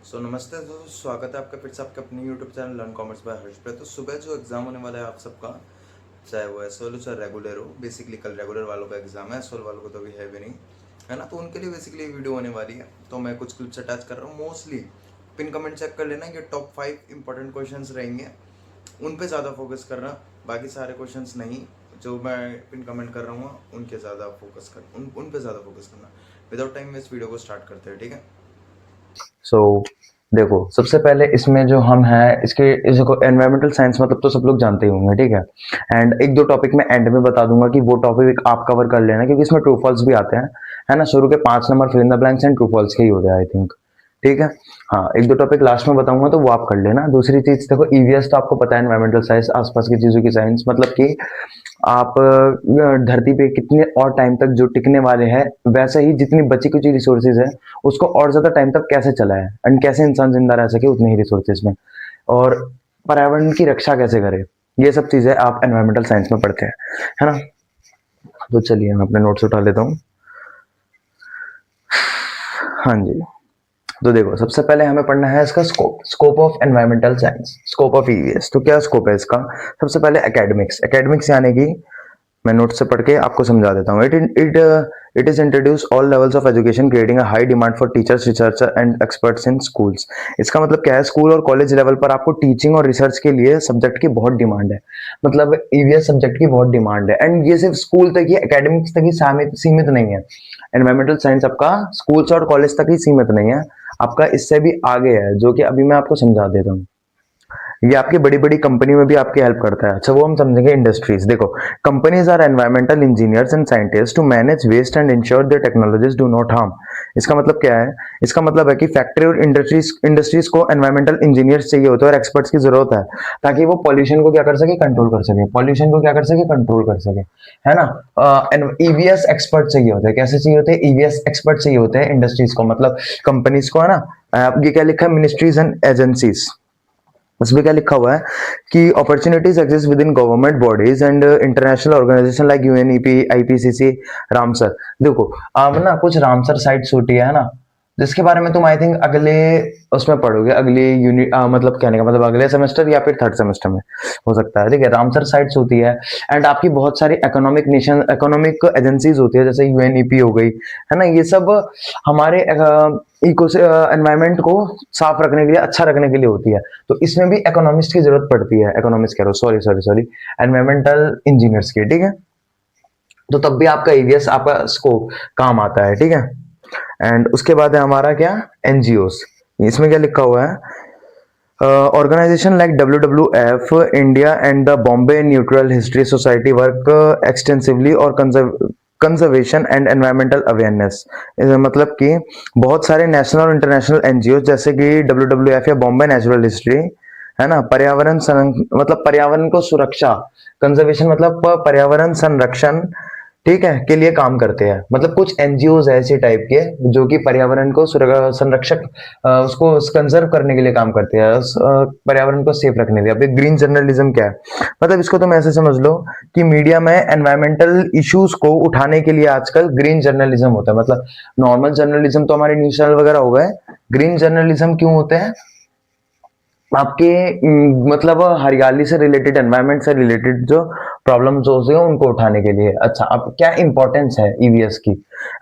नमस्ते दोस्तों, स्वागत है आपका फिर से आपके अपने YouTube channel learn commerce by Harsh पे। तो सुबह जो एग्ज़ाम होने वाला है आप सबका, चाहे वो एसओएल हो चाहे रेगुलर हो, बेसिकली कल रेगुलर वालों का एग्ज़ाम है, एसओएल वालों को तो अभी है भी नहीं, है ना। तो उनके लिए बेसिकली वीडियो होने वाली है, तो मैं कुछ क्लिप्स अटैच कर रहा हूँ। मोस्टली पिन कमेंट चेक कर लेना, ये टॉप 5 इंपॉर्टेंट क्वेश्चन रहेंगे, उन पर ज़्यादा फोकस करना। बाकी सारे क्वेश्चन नहीं, जो मैं पिन कमेंट कर रहा हूँ उनके ज़्यादा फोकस कर उन पे ज़्यादा फोकस करना। विदाउट टाइम वेस्ट वीडियो को स्टार्ट करते हैं, ठीक है। सो देखो, सबसे पहले इसमें जो हम हैं इसके इसको एनवायरमेंटल साइंस मतलब तो सब लोग जानते ही होंगे, ठीक है। एंड एक दो टॉपिक मैं एंड में बता दूंगा कि वो टॉपिक आप कवर कर लेना, क्योंकि इसमें ट्रू फॉल्स भी आते हैं, है ना। शुरू के 5 number fill in the blanks and true false के ही होते हैं, आई थिंक, ठीक है। हाँ, एक दो टॉपिक लास्ट में बताऊंगा तो वो आप कर लेना। दूसरी चीज देखो, ईवीएस तो आपको पता है, एनवायरमेंटल साइंस, आसपास की चीजों की साइंस, मतलब कि आप धरती पे कितने और टाइम तक जो टिकने वाले हैं, वैसे ही जितनी बची कुछ रिसोर्सेज है उसको और ज्यादा टाइम तक कैसे चलाए एंड कैसे इंसान जिंदा रह सके उतने ही रिसोर्सेज में, और पर्यावरण की रक्षा कैसे करे। ये सब चीजें आप एनवायरमेंटल साइंस में पढ़ते हैं, है ना। तो चलिए मैं अपने नोट्स उठा लेता हूँ। हाँ जी। तो देखो, सबसे पहले हमें पढ़ना है इसका scope of environmental science, scope of EVS. तो क्या स्कोप है इसका? सबसे पहले एकेडमिक्स, एकेडमिक्स यानी कि मैं नोट से पढ़ के आपको समझा देता हूँ। It is introduce all levels of education creating a high demand for teachers, researcher and experts in schools. इसका मतलब क्या है? स्कूल और कॉलेज लेवल पर आपको टीचिंग और रिसर्च के लिए सब्जेक्ट की बहुत डिमांड है, मतलब ईवीएस सब्जेक्ट की बहुत डिमांड है। एंड ये सिर्फ स्कूल तक ही, एकेडमिक्स तक ही सीमित नहीं है। एनवायरमेंटल साइंस आपका स्कूल्स और कॉलेज तक ही सीमित नहीं है, आपका इससे भी आगे है, जो कि अभी मैं आपको समझा देता हूँ। ये आपकी बड़ी बड़ी कंपनी में भी आपकी हेल्प करता है। अच्छा, वो हम समझेंगे इंडस्ट्रीज। देखो, companies are environmental engineers and scientist to manage waste and ensure their technologies do not harm. इसका मतलब क्या है? इसका मतलब है कि फैक्ट्री और इंडस्ट्रीज को एनवायरमेंटल इंजीनियर्स चाहिए होते हैं और एक्सपर्ट्स की जरूरत है, ताकि वो पॉल्यूशन को क्या कर सके? कंट्रोल कर सके। पॉल्यूशन को क्या कर सके? कंट्रोल कर सके, है ना। ईवीएस एक्सपर्ट चाहिए होते हैं। कैसे चाहिए होते हैं? ईवीएस एक्सपर्ट चाहिए होते हैं इंडस्ट्रीज को, मतलब कंपनीज को, है ना। ये क्या लिखा है? Ministries and agencies. उसमें क्या लिखा हुआ है कि opportunities exist within government bodies and international organisation like UNEP, IPCC, Ramsar. देखो, अब ना कुछ रामसर साइट्स होती है ना, जिसके बारे में तुम आई थिंक अगले उसमें पढ़ोगे, अगले यूनिट, मतलब कहने का मतलब अगले सेमेस्टर या फिर थर्ड सेमेस्टर में हो सकता है, ठीक है। रामसर साइट्स होती है। एंड आपकी बहुत सारी इकोनॉमिक एजेंसीज होती है, जैसे यूएनईपी हो गई, है ना। ये सब हमारे इको एनवायरमेंट को साफ रखने के लिए, अच्छा रखने के लिए होती है। तो इसमें भी इकोनॉमिस्ट की जरूरत पड़ती है, इकोनॉमिस्ट कह रहा हूँ, sorry sorry sorry, environmental engineers की, ठीक है। तो तब भी आपका ईवीएस आपका स्कोप काम आता है, ठीक है। एंड उसके बाद है हमारा क्या? एनजीओस। इसमें क्या लिखा हुआ है? Organization like WWF, India and the Bombay Natural History Society work extensively or conservation and environmental awareness. मतलब कि बहुत सारे नेशनल और इंटरनेशनल एनजीओ जैसे कि WWF या बॉम्बे नेचुरल हिस्ट्री, है ना, मतलब पर्यावरण को सुरक्षा, कंजर्वेशन मतलब पर्यावरण संरक्षण, ठीक है, के लिए काम करते हैं। मतलब कुछ एनजीओ ऐसे टाइप के जो कि पर्यावरण को संरक्षक, उसको कंजर्व करने के लिए काम करते हैं, पर्यावरण को सेफ रखने के लिए। अभी ग्रीन जर्नलिज्म क्या है? मतलब इसको तुम ऐसे समझ लो कि मीडिया में एनवायरमेंटल इश्यूज को उठाने के लिए आजकल ग्रीन जर्नलिज्म होता है। मतलब नॉर्मल जर्नलिज्म तो हमारे न्यूज चैनल वगैरह हो गए, ग्रीन जर्नलिज्म क्यों होते हैं? आपके मतलब हरियाली से रिलेटेड, एनवायरमेंट से रिलेटेड जो प्रॉब्लम्स होते हैं उनको उठाने के लिए। अच्छा, अब क्या इंपॉर्टेंस है ईवीएस की,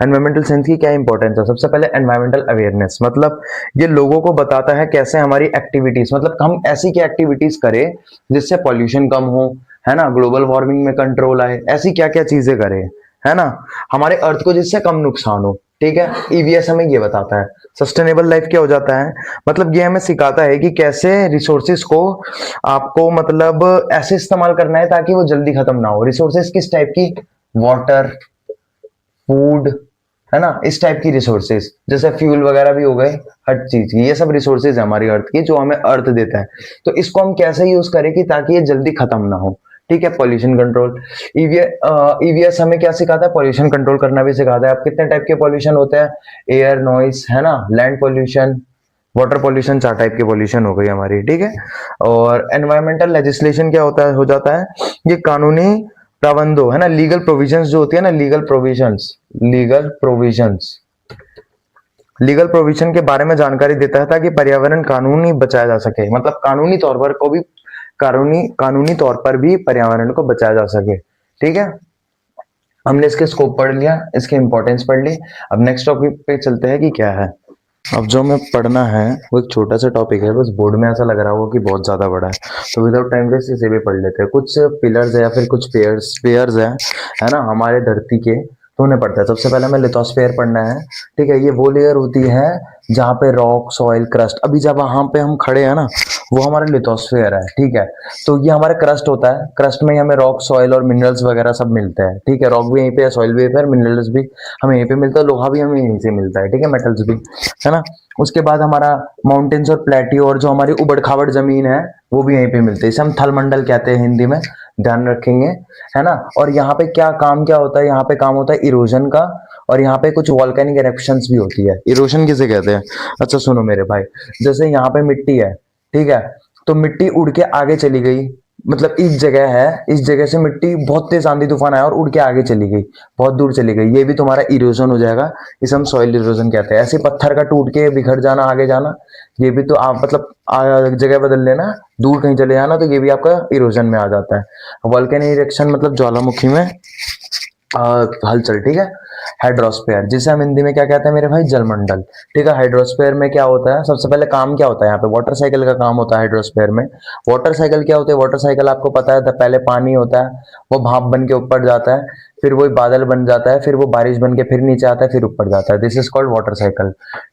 एनवायरमेंटल साइंस की क्या इंपॉर्टेंस है? सबसे पहले एनवायरमेंटल अवेयरनेस, मतलब ये लोगों को बताता है कैसे हमारी एक्टिविटीज, मतलब हम ऐसी क्या एक्टिविटीज करें जिससे पॉल्यूशन कम हो, है ना, ग्लोबल वार्मिंग में कंट्रोल आए, ऐसी क्या क्या चीजें करें, है ना, हमारे अर्थ को जिससे कम नुकसान हो, ठीक है। ईवीएस हमें ये बताता है। सस्टेनेबल लाइफ क्या हो जाता है? मतलब ये हमें सिखाता है कि कैसे रिसोर्सेज को आपको मतलब ऐसे इस्तेमाल करना है ताकि वो जल्दी खत्म ना हो। रिसोर्सेज किस टाइप की? वाटर, फूड, है ना, इस टाइप की रिसोर्सेज, जैसे फ्यूल वगैरह भी हो गए, हर चीज की, ये सब रिसोर्सेज है हमारी अर्थ की जो हमें अर्थ देता है। तो इसको हम कैसे यूज करें कि ताकि ये जल्दी खत्म ना हो, ठीक है। पॉल्यूशन कंट्रोल, ईवीएस हमें क्या सिखाता है? पॉल्यूशन कंट्रोल करना भी सिखाता है। अब कितने टाइप के पॉल्यूशन होते हैं? एयर, नॉइस, है ना, land pollution, water pollution, 4 type के पॉल्यूशन हो गई हमारी, ठीक है। और एनवायरमेंटल लेजिस्लेशन क्या होता है? हो जाता है ये कानूनी प्रावंधो, है ना, लीगल प्रोविजंस जो होती है ना, लीगल प्रोविजंस, लीगल प्रोविजन के बारे में जानकारी देता है ताकि पर्यावरण कानूनी बचाया जा सके, मतलब कानूनी तौर पर भी पर्यावरण को बचाया जा सके। ठीक है, हमने इसके स्कोप पढ़ लिया, इसकी इंपॉर्टेंस पढ़ ली। अब नेक्स्ट टॉपिक पे चलते हैं कि क्या है। अब जो हमें पढ़ना है वो एक छोटा सा टॉपिक है, बस बोर्ड में ऐसा लग रहा होगा कि बहुत ज्यादा बड़ा है, तो विदाउट टाइम वेस्ट इसे भी पढ़ लेते हैं। कुछ पिलर्स है या फिर कुछ पेयर्स है ना हमारे धरती के, तो उन्हें पढ़ते हैं। सबसे पहले हमें लिथोस्फेयर पढ़ना है। ठीक है, ये वो लेयर होती है जहाँ पे रॉक, सॉइल, क्रस्ट, अभी जब वहां पे हम खड़े हैं ना, वो हमारा लिथोस्फेयर है। ठीक है, तो ये हमारा क्रस्ट होता है, क्रस्ट में ही हमें रॉक, सॉइल और मिनरल्स वगैरह सब मिलते हैं। ठीक है, रॉक भी यहीं पे है, सॉइल भी यहीं पे है, मिनरल्स भी हमें यहीं पे मिलता है, लोहा भी हमें यहीं से मिलता है। ठीक है, मेटल्स भी, है ना। उसके बाद हमारा माउंटेन्स और प्लेटियो और जो हमारी उबड़ खाबड़ जमीन है वो भी यहीं पे मिलते हैं, इसे हम थल मंडल कहते हैं हिंदी में, ध्यान रखेंगे, है ना। और यहाँ पे क्या होता है, यहाँ पे काम होता है इरोजन का, और यहाँ पे कुछ वॉल्केनिक इरेप्शंस भी होती है। इरोजन किसे कहते हैं? अच्छा सुनो मेरे भाई, जैसे यहाँ पे मिट्टी है, ठीक है, तो मिट्टी उड़ के आगे चली गई, मतलब इस जगह है, इस जगह से मिट्टी बहुत तेज आंधी तूफान आया और उड़ के आगे चली गई, बहुत दूर चली गई, ये भी तुम्हारा इरोजन हो जाएगा, इसे हम सॉइल इरोजन कहते हैं। ऐसे पत्थर का टूट के बिखर जाना, आगे जाना, ये भी तो आप मतलब जगह बदल लेना, दूर कहीं चले जाना, तो ये भी आपका इरोजन में आ जाता है। वोल्केनिक इरेक्शन मतलब ज्वालामुखी में हलचल। ठीक है, हाइड्रोस्फीयर जिसे हम हिंदी में क्या कहते हैं मेरे भाई? जलमंडल। ठीक है, हाइड्रोस्फीयर में क्या होता है? सबसे पहले काम क्या होता है यहाँ पे? वाटर साइकिल का काम होता है हाइड्रोस्फीयर में। वाटर साइकिल क्या होती है? वाटर साइकिल आपको पता है, तो पहले पानी होता है, वो भाप बन के ऊपर जाता है, फिर वो बादल बन जाता है, फिर वो बारिश बन के फिर नीचे आता है, फिर ऊपर जाता है। This is called water cycle.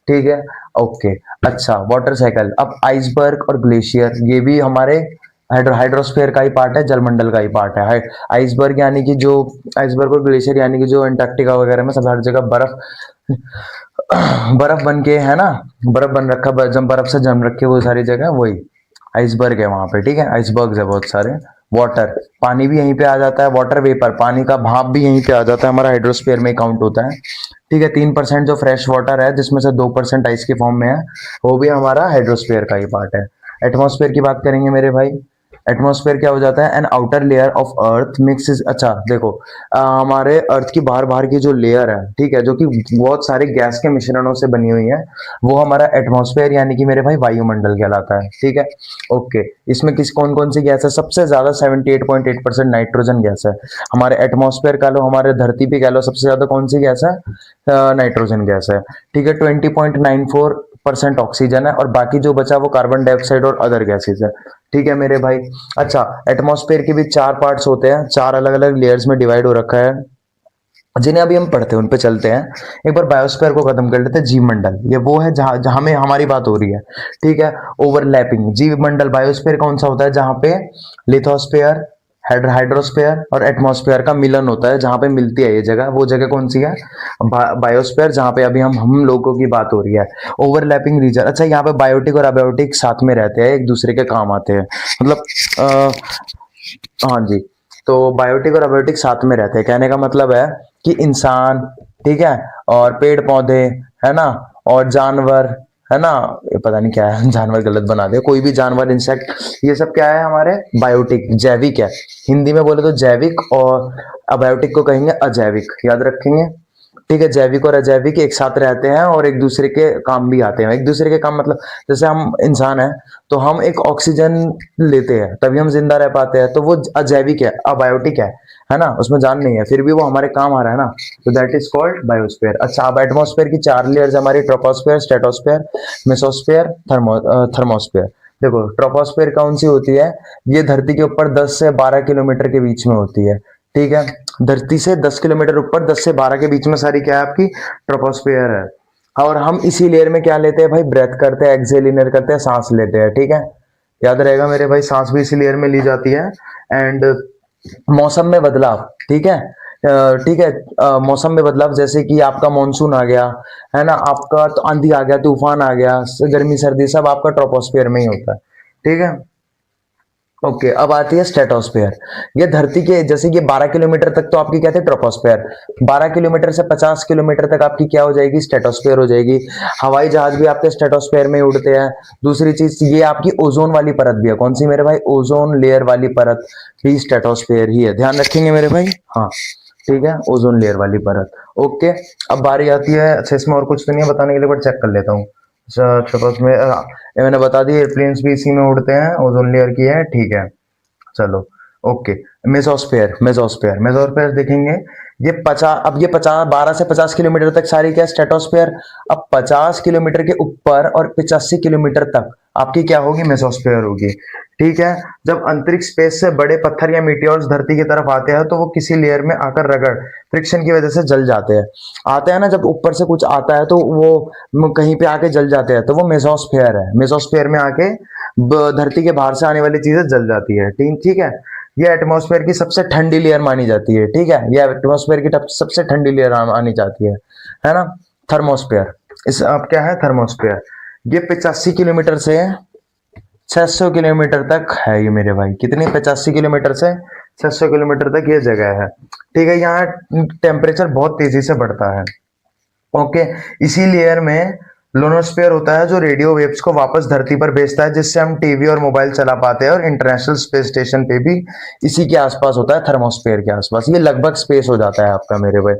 ठीक है, ओके। अच्छा, वाटर साइकिल। अब आइसबर्ग और ग्लेशियर, ये भी हमारे हाइड्रोस्फीयर का ही पार्ट है, जलमंडल का ही पार्ट है। आइसबर्ग यानी कि जो आइसबर्ग और ग्लेशियर यानी कि जो अंटार्कटिका वगैरह में सब हर जगह बर्फ बर्फ बन के, है ना, बर्फ बन रखा, जब बर्फ से जम रखे वो सारी जगह, वही आइसबर्ग है वहां पे। ठीक है, आइसबर्ग्स है बहुत सारे। वाटर, पानी भी यहीं पे आ जाता है, वाटर वेपर, पानी का भाप भी यहीं पे आ जाता है, हमारा हाइड्रोस्फीयर में काउंट होता है। ठीक है, 3% जो फ्रेश वाटर है, जिसमें से 2% आइस के फॉर्म में है, वो भी हमारा हाइड्रोस्फीयर का ही पार्ट है। एटमॉस्फेयर की बात करेंगे मेरे भाई। एटमॉस्फेयर क्या हो जाता है? An outer layer of earth mix. अच्छा देखो, हमारे अर्थ की बाहर बाहर की जो लेयर है, ठीक है, जो कि बहुत सारे गैस के मिश्रणों से बनी हुई है, वो हमारा एटमॉस्फेयर यानी कि मेरे भाई वायुमंडल कहलाता है। ठीक है, ओके। इसमें कौन कौन सी गैस है? सबसे ज्यादा 78.8% नाइट्रोजन गैस है। हमारे एटमॉस्फेयर कह लो, हमारे धरती पे कह लो, सबसे ज्यादा कौन सी गैस है? नाइट्रोजन गैस है। ठीक है, 20.94% ऑक्सीजन है, और बाकी जो बचा वो कार्बन डाइऑक्साइड और अदर गैसेज है। ठीक है मेरे भाई। अच्छा, एटमॉस्फेयर के भी 4 पार्ट्स होते हैं, 4 अलग अलग लेयर्स में डिवाइड हो रखा है, जिन्हें अभी हम पढ़ते हैं, उन पे चलते हैं। एक बार बायोस्फीयर को खत्म कर लेते हैं। जीव मंडल, ये वो है जहां जहां में हमारी बात हो रही है। ठीक है, ओवरलैपिंग जीव मंडल। बायोस्फीयर कौन सा होता है? जहां पे लिथोस्फीयर, हाइड्रोस्फीयर और एटमॉस्फेयर का मिलन होता है, जहां पे मिलती है ये जगह, वो जगह कौन सी है? बायोस्फीयर, जहां पे अभी हम लोगों की बात हो रही है। Overlapping region. अच्छा, यहाँ पे बायोटिक और अबायोटिक साथ में रहते हैं, एक दूसरे के काम आते हैं, मतलब हाँ जी, तो बायोटिक और अबायोटिक साथ में रहते हैं। कहने का मतलब है कि इंसान, ठीक है, और पेड़ पौधे, है ना, और जानवर, है ना, ये पता नहीं क्या है, जानवर गलत बना दे, कोई भी जानवर, इंसेक्ट, ये सब क्या है? हमारे बायोटिक, जैविक है। हिंदी में बोले तो जैविक, और अबायोटिक को कहेंगे अजैविक, याद रखेंगे। ठीक है, जैविक और अजैविक एक साथ रहते हैं और एक दूसरे के काम भी आते हैं। एक दूसरे के काम मतलब, जैसे हम इंसान है, तो हम एक ऑक्सीजन लेते हैं तभी हम जिंदा रह पाते हैं, तो वो अजैविक है, अबायोटिक है ना, उसमें जान नहीं है, फिर भी वो हमारे काम आ रहा है ना, तो दैट इज कॉल्ड बायोस्फीयर। अच्छा, अब एटमॉस्फेयर की 4 लेयर्स हमारी, ट्रोपोस्फेयर, स्ट्रेटोस्फेयर, मेसोस्फेयर, थर्मोस्फेयर। देखो, ट्रोपोस्फेयर कौन सी होती है? ये धरती के ऊपर 10 से 12 किलोमीटर के बीच में होती है। ठीक है, धरती से 10 किलोमीटर ऊपर, 10 से 12 के बीच में सारी क्या है? आपकी ट्रोपोस्फेयर है। और हम इसी लेयर में क्या लेते हैं भाई? ब्रेथ करते हैं, एक्सेल इनर करते हैं, सांस लेते हैं। ठीक है, याद रहेगा मेरे भाई, सांस भी इसी लेयर में ली जाती है। एंड मौसम में बदलाव, ठीक है, ठीक है, मौसम में बदलाव, जैसे कि आपका मॉनसून आ गया, है ना, आपका तो आंधी आ गया, तूफान आ गया, गर्मी सर्दी, सब आपका ट्रोपोस्फेयर में ही होता है। ठीक है, ओके। अब आती है स्ट्रेटोस्फेयर। ये धरती के, जैसे ये 12 किलोमीटर तक तो आपकी क्या थी? ट्रोपोस्फेयर। 12 किलोमीटर से 50 किलोमीटर तक आपकी क्या हो जाएगी? स्ट्रेटोस्फेयर हो जाएगी। हवाई जहाज भी आपके स्ट्रेटोस्फेयर में ही उड़ते हैं। दूसरी चीज, ये आपकी ओजोन वाली परत भी है। कौन सी मेरे भाई? ओजोन लेयर वाली परत भी स्ट्रेटोस्फेयर ही है, ध्यान रखेंगे मेरे भाई। हाँ, ठीक है, ओजोन लेयर वाली परत। ओके, अब बारी आती है, अच्छा इसमें और कुछ तो नहीं है बताने के लिए, बट चेक कर लेता हूँ। सपोज में ये मैंने बता दी, एयरप्लेन्स भी इसी में उड़ते हैं, ओजोन लेयर की है, ठीक है। चलो, ओके। मेसोस्फेयर, मेसोस्फेयर, मेसोस्फेयर देखेंगे। ये 50, अब ये 50, 12 से 50 किलोमीटर तक सारी क्या, स्ट्रेटोस्फेयर। अब 50 किलोमीटर के ऊपर और 85 किलोमीटर तक आपकी क्या होगी, मेसोस्फेयर होगी। ठीक है। जब अंतरिक्ष स्पेस से बड़े पत्थर या मीटियोर्स धरती की तरफ आते हैं तो वो किसी लेयर में आकर रगड़ फ्रिक्शन की वजह से जल जाते हैं। आते हैं ना, जब ऊपर से कुछ आता है तो वो कहीं पे आके जल जाते हैं, तो वो मेसोस्फेयर है। मेसोस्फेयर में आके धरती के बाहर से आने वाली चीजें जल जाती है। ठीक ठीक है। ये एटमॉस्फेयर की सबसे ठंडी लेयर मानी जाती है। ठीक है, ये एटमॉस्फेयर की सबसे ठंडी लेयर मानी जाती है ना। थर्मोस्फेयर, इस अब क्या है, थर्मोस्फेयर। ये 85 किलोमीटर से 600 किलोमीटर तक है ये मेरे भाई। कितनी, 85 किलोमीटर से 600 किलोमीटर तक ये जगह है। ठीक है, यहाँ टेम्परेचर बहुत तेजी से बढ़ता है। ओके, इसी लेयर में लोनोस्फेयर होता है जो रेडियो वेव्स को वापस धरती पर भेजता है, जिससे हम टीवी और मोबाइल चला पाते हैं, और इंटरनेशनल स्पेस स्टेशन पे भी इसी के आसपास होता है, थर्मोस्फेयर के आसपास। ये लगभग स्पेस हो जाता है आपका मेरे भाई।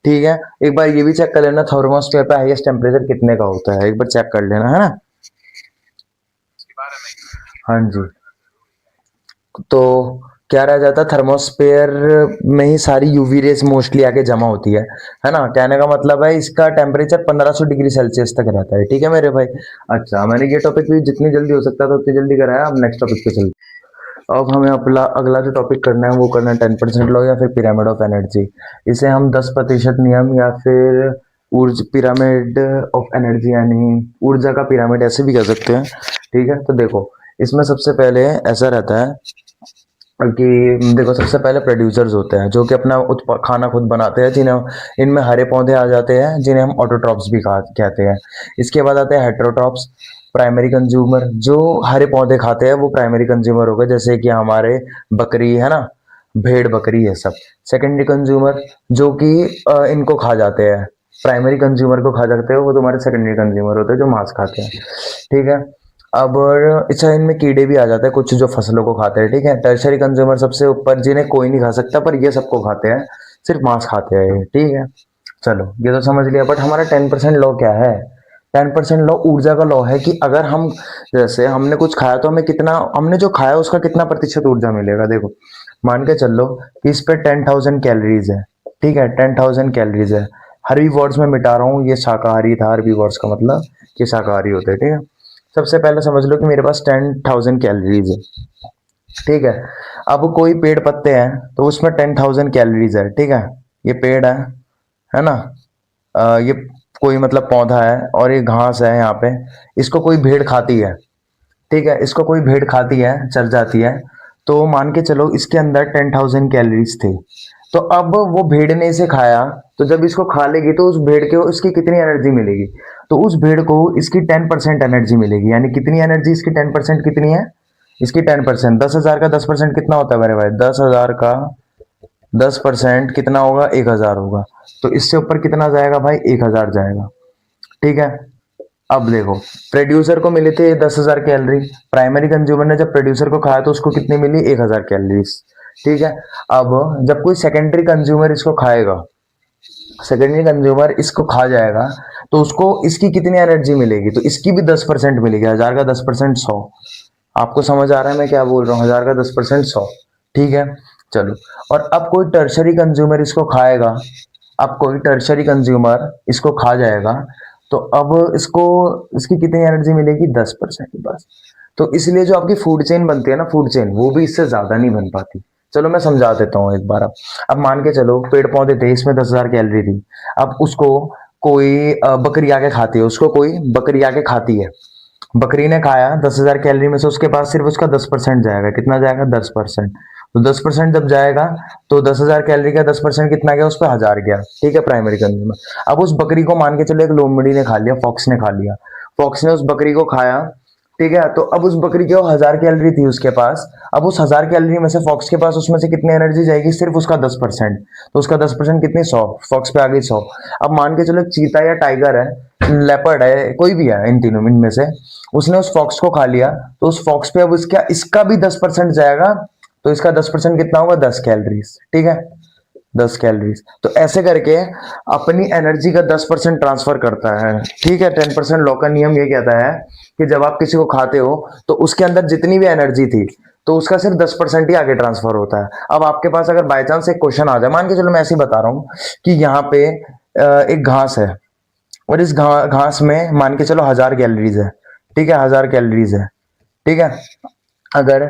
ठीक है, एक बार ये भी चेक कर लेना, थर्मोस्फेयर पे हाईएस्ट टेम्परेचर कितने का होता है, एक बार चेक कर लेना, है ना। हाँ जी। तो क्या रह जाता है, थर्मोस्फेयर में ही सारी यूवी रेस मोस्टली आके जमा होती है ना। कहने का मतलब है इसका टेम्परेचर 1500 डिग्री सेल्सियस तक रहता है। ठीक है मेरे भाई। अच्छा, मैंने ये टॉपिक भी जितनी जल्दी हो सकता था उतनी जल्दी कराया। अब नेक्स्ट टॉपिक पे चलते हैं। अब हमें अपना अगला जो टॉपिक करना है वो करना है 10% लॉ या फिर पिरामिड ऑफ एनर्जी। इसे हम 10% नियम या फिर ऊर्जा पिरामिड ऑफ एनर्जी, यानी ऊर्जा का पिरामिड ऐसे भी कह सकते हैं। ठीक है, तो देखो इसमें सबसे पहले ऐसा रहता है कि देखो सबसे पहले प्रोड्यूसर्स होते हैं जो कि अपना खाना खुद बनाते हैं, जिन्हें इनमें हरे पौधे आ जाते हैं, जिन्हें हम ऑटोट्रॉप्स भी कहते हैं। इसके बाद आते हैं हेटेरोट्रॉप्स, प्राइमरी कंज्यूमर। जो हरे पौधे खाते हैं वो प्राइमरी कंज्यूमर हो गए, जैसे कि हमारे बकरी है ना, भेड़ बकरी ये सब। सेकेंडरी कंज्यूमर जो कि इनको खा जाते हैं, प्राइमरी कंज्यूमर को खा जाते हैं, वो तुम्हारे सेकेंडरी कंज्यूमर होते हैं जो मांस खाते हैं। ठीक है। अब अच्छा, इनमें कीड़े भी आ जाते हैं कुछ जो फसलों को खाते हैं। ठीक है, टर्शरी कंज्यूमर सबसे ऊपर, जिन्हें कोई नहीं खा सकता, पर ये सबको खाते हैं, सिर्फ मांस खाते हैं ये। ठीक है, चलो ये तो समझ लिया। बट हमारा 10% लॉ क्या है, 10% लॉ ऊर्जा का लॉ है कि अगर हम, जैसे हमने कुछ खाया तो हमें कितना, हमने जो खाया उसका कितना प्रतिशत ऊर्जा मिलेगा। देखो मान के चल लो कि इस पे 10,000 कैलोरीज है। ठीक है, 10,000 कैलोरीज है। हर्बी वर्ड्स में मिटा रहा हूँ, ये शाकाहारी था, हर्बी वर्ड्स का मतलब कि शाकाहारी होते हैं। ठीक है, सबसे पहले समझ लो कि मेरे पास 10,000 कैलोरीज है। ठीक है, अब कोई पेड़ पत्ते हैं तो उसमें 10,000 कैलोरीज है। ठीक है, ये पेड़ है ना, ये कोई मतलब पौधा है और ये घास है यहाँ पे, इसको कोई भेड़ खाती है। ठीक है, इसको कोई भेड़ खाती है, चल जाती है, तो मान के चलो इसके अंदर 10,000 कैलोरीज थे। तो अब वो भेड़ ने इसे खाया, तो जब इसको खा लेगी तो उस भेड़ को इसकी कितनी एनर्जी मिलेगी, तो उस भेड़ को इसकी 10% एनर्जी मिलेगी। यानी कितनी एनर्जी इसकी, 10% कितनी है इसकी, 10%। 10,000 का 10% कितना होता है मेरे भाई, 10,000 का 10% कितना होगा, 1,000 होगा। तो इससे ऊपर कितना जाएगा भाई, 1,000 जाएगा। ठीक है, अब देखो प्रोड्यूसर को मिले थे 10,000 कैलोरी, प्राइमरी कंज्यूमर ने जब प्रोड्यूसर को खाया तो उसको कितनी मिली, 1,000 कैलोरीज। ठीक है, अब जब कोई सेकेंडरी कंज्यूमर इसको खाएगा, सेकेंडरी कंज्यूमर इसको खा जाएगा, तो उसको इसकी कितनी एनर्जी मिलेगी, तो इसकी भी 10% मिलेगी। 1,000 का 10% 100। आपको समझ आ रहा है मैं क्या बोल रहा हूँ, 1,000 का 10% 100। ठीक है, चलो। और अब कोई टर्शरी कंज्यूमर इसको खाएगा, अब कोई टर्शरी कंज्यूमर इसको खा जाएगा, तो अब इसको इसकी कितनी एनर्जी मिलेगी, 10% बस। तो इसलिए जो आपकी फूड चेन बनती है ना, फूड चेन, वो भी इससे ज्यादा नहीं बन पाती। चलो मैं समझा देता हूँ एक बार। अब मान के चलो पेड़ पौधे थे, इसमें 10,000 कैलोरी थी। अब उसको कोई बकरी आके खाती है, उसको कोई बकरी आके खाती है, बकरी ने खाया 10,000 कैलोरी में से उसके पास सिर्फ उसका 10% जाएगा। कितना जाएगा, 10%। तो 10% जब जाएगा तो 10,000 कैलोरी का 10% कितना गया, उस पर 1,000 गया। ठीक है, प्राइमरी कंज्यूमर। अब उस बकरी को मान के चलो एक लोमड़ी ने खा लिया, फॉक्स ने खा लिया, फॉक्स ने उस बकरी को खाया। ठीक है, तो अब उस बकरी के 1,000 कैलोरी थी उसके पास, अब उस 1,000 कैलोरी में से फॉक्स के पास उसमें से कितनी एनर्जी जाएगी, सिर्फ उसका 10%। तो उसका 10% कितनी, 100, फॉक्स पे आ गई 100। अब मान के चलो चीता या टाइगर है, लेपर्ड है, कोई भी है इन तीनों इनमें से, उसने उस फॉक्स को खा लिया, तो उस फॉक्स पे अब इसका भी 10% जाएगा, तो इसका 10% कितना होगा, 10 कैलोरीज। ठीक है, 10 कैलोरीज। तो ऐसे करके अपनी एनर्जी का 10% ट्रांसफर करता है, ठीक है। 10% लॉ का नियम ये कहता है कि जब आप किसी को खाते हो तो उसके अंदर जितनी भी एनर्जी थी तो उसका सिर्फ 10% ही आगे ट्रांसफर होता है। अब आपके पास अगर बाय चांस एक क्वेश्चन आ जाए, मान के चलो मैं ऐसे ही बता रहा हूँ कि यहाँ पे एक घास है और इस घास में मान के चलो 1000 कैलोरीज है, ठीक है, 1000 कैलोरीज है, ठीक है। अगर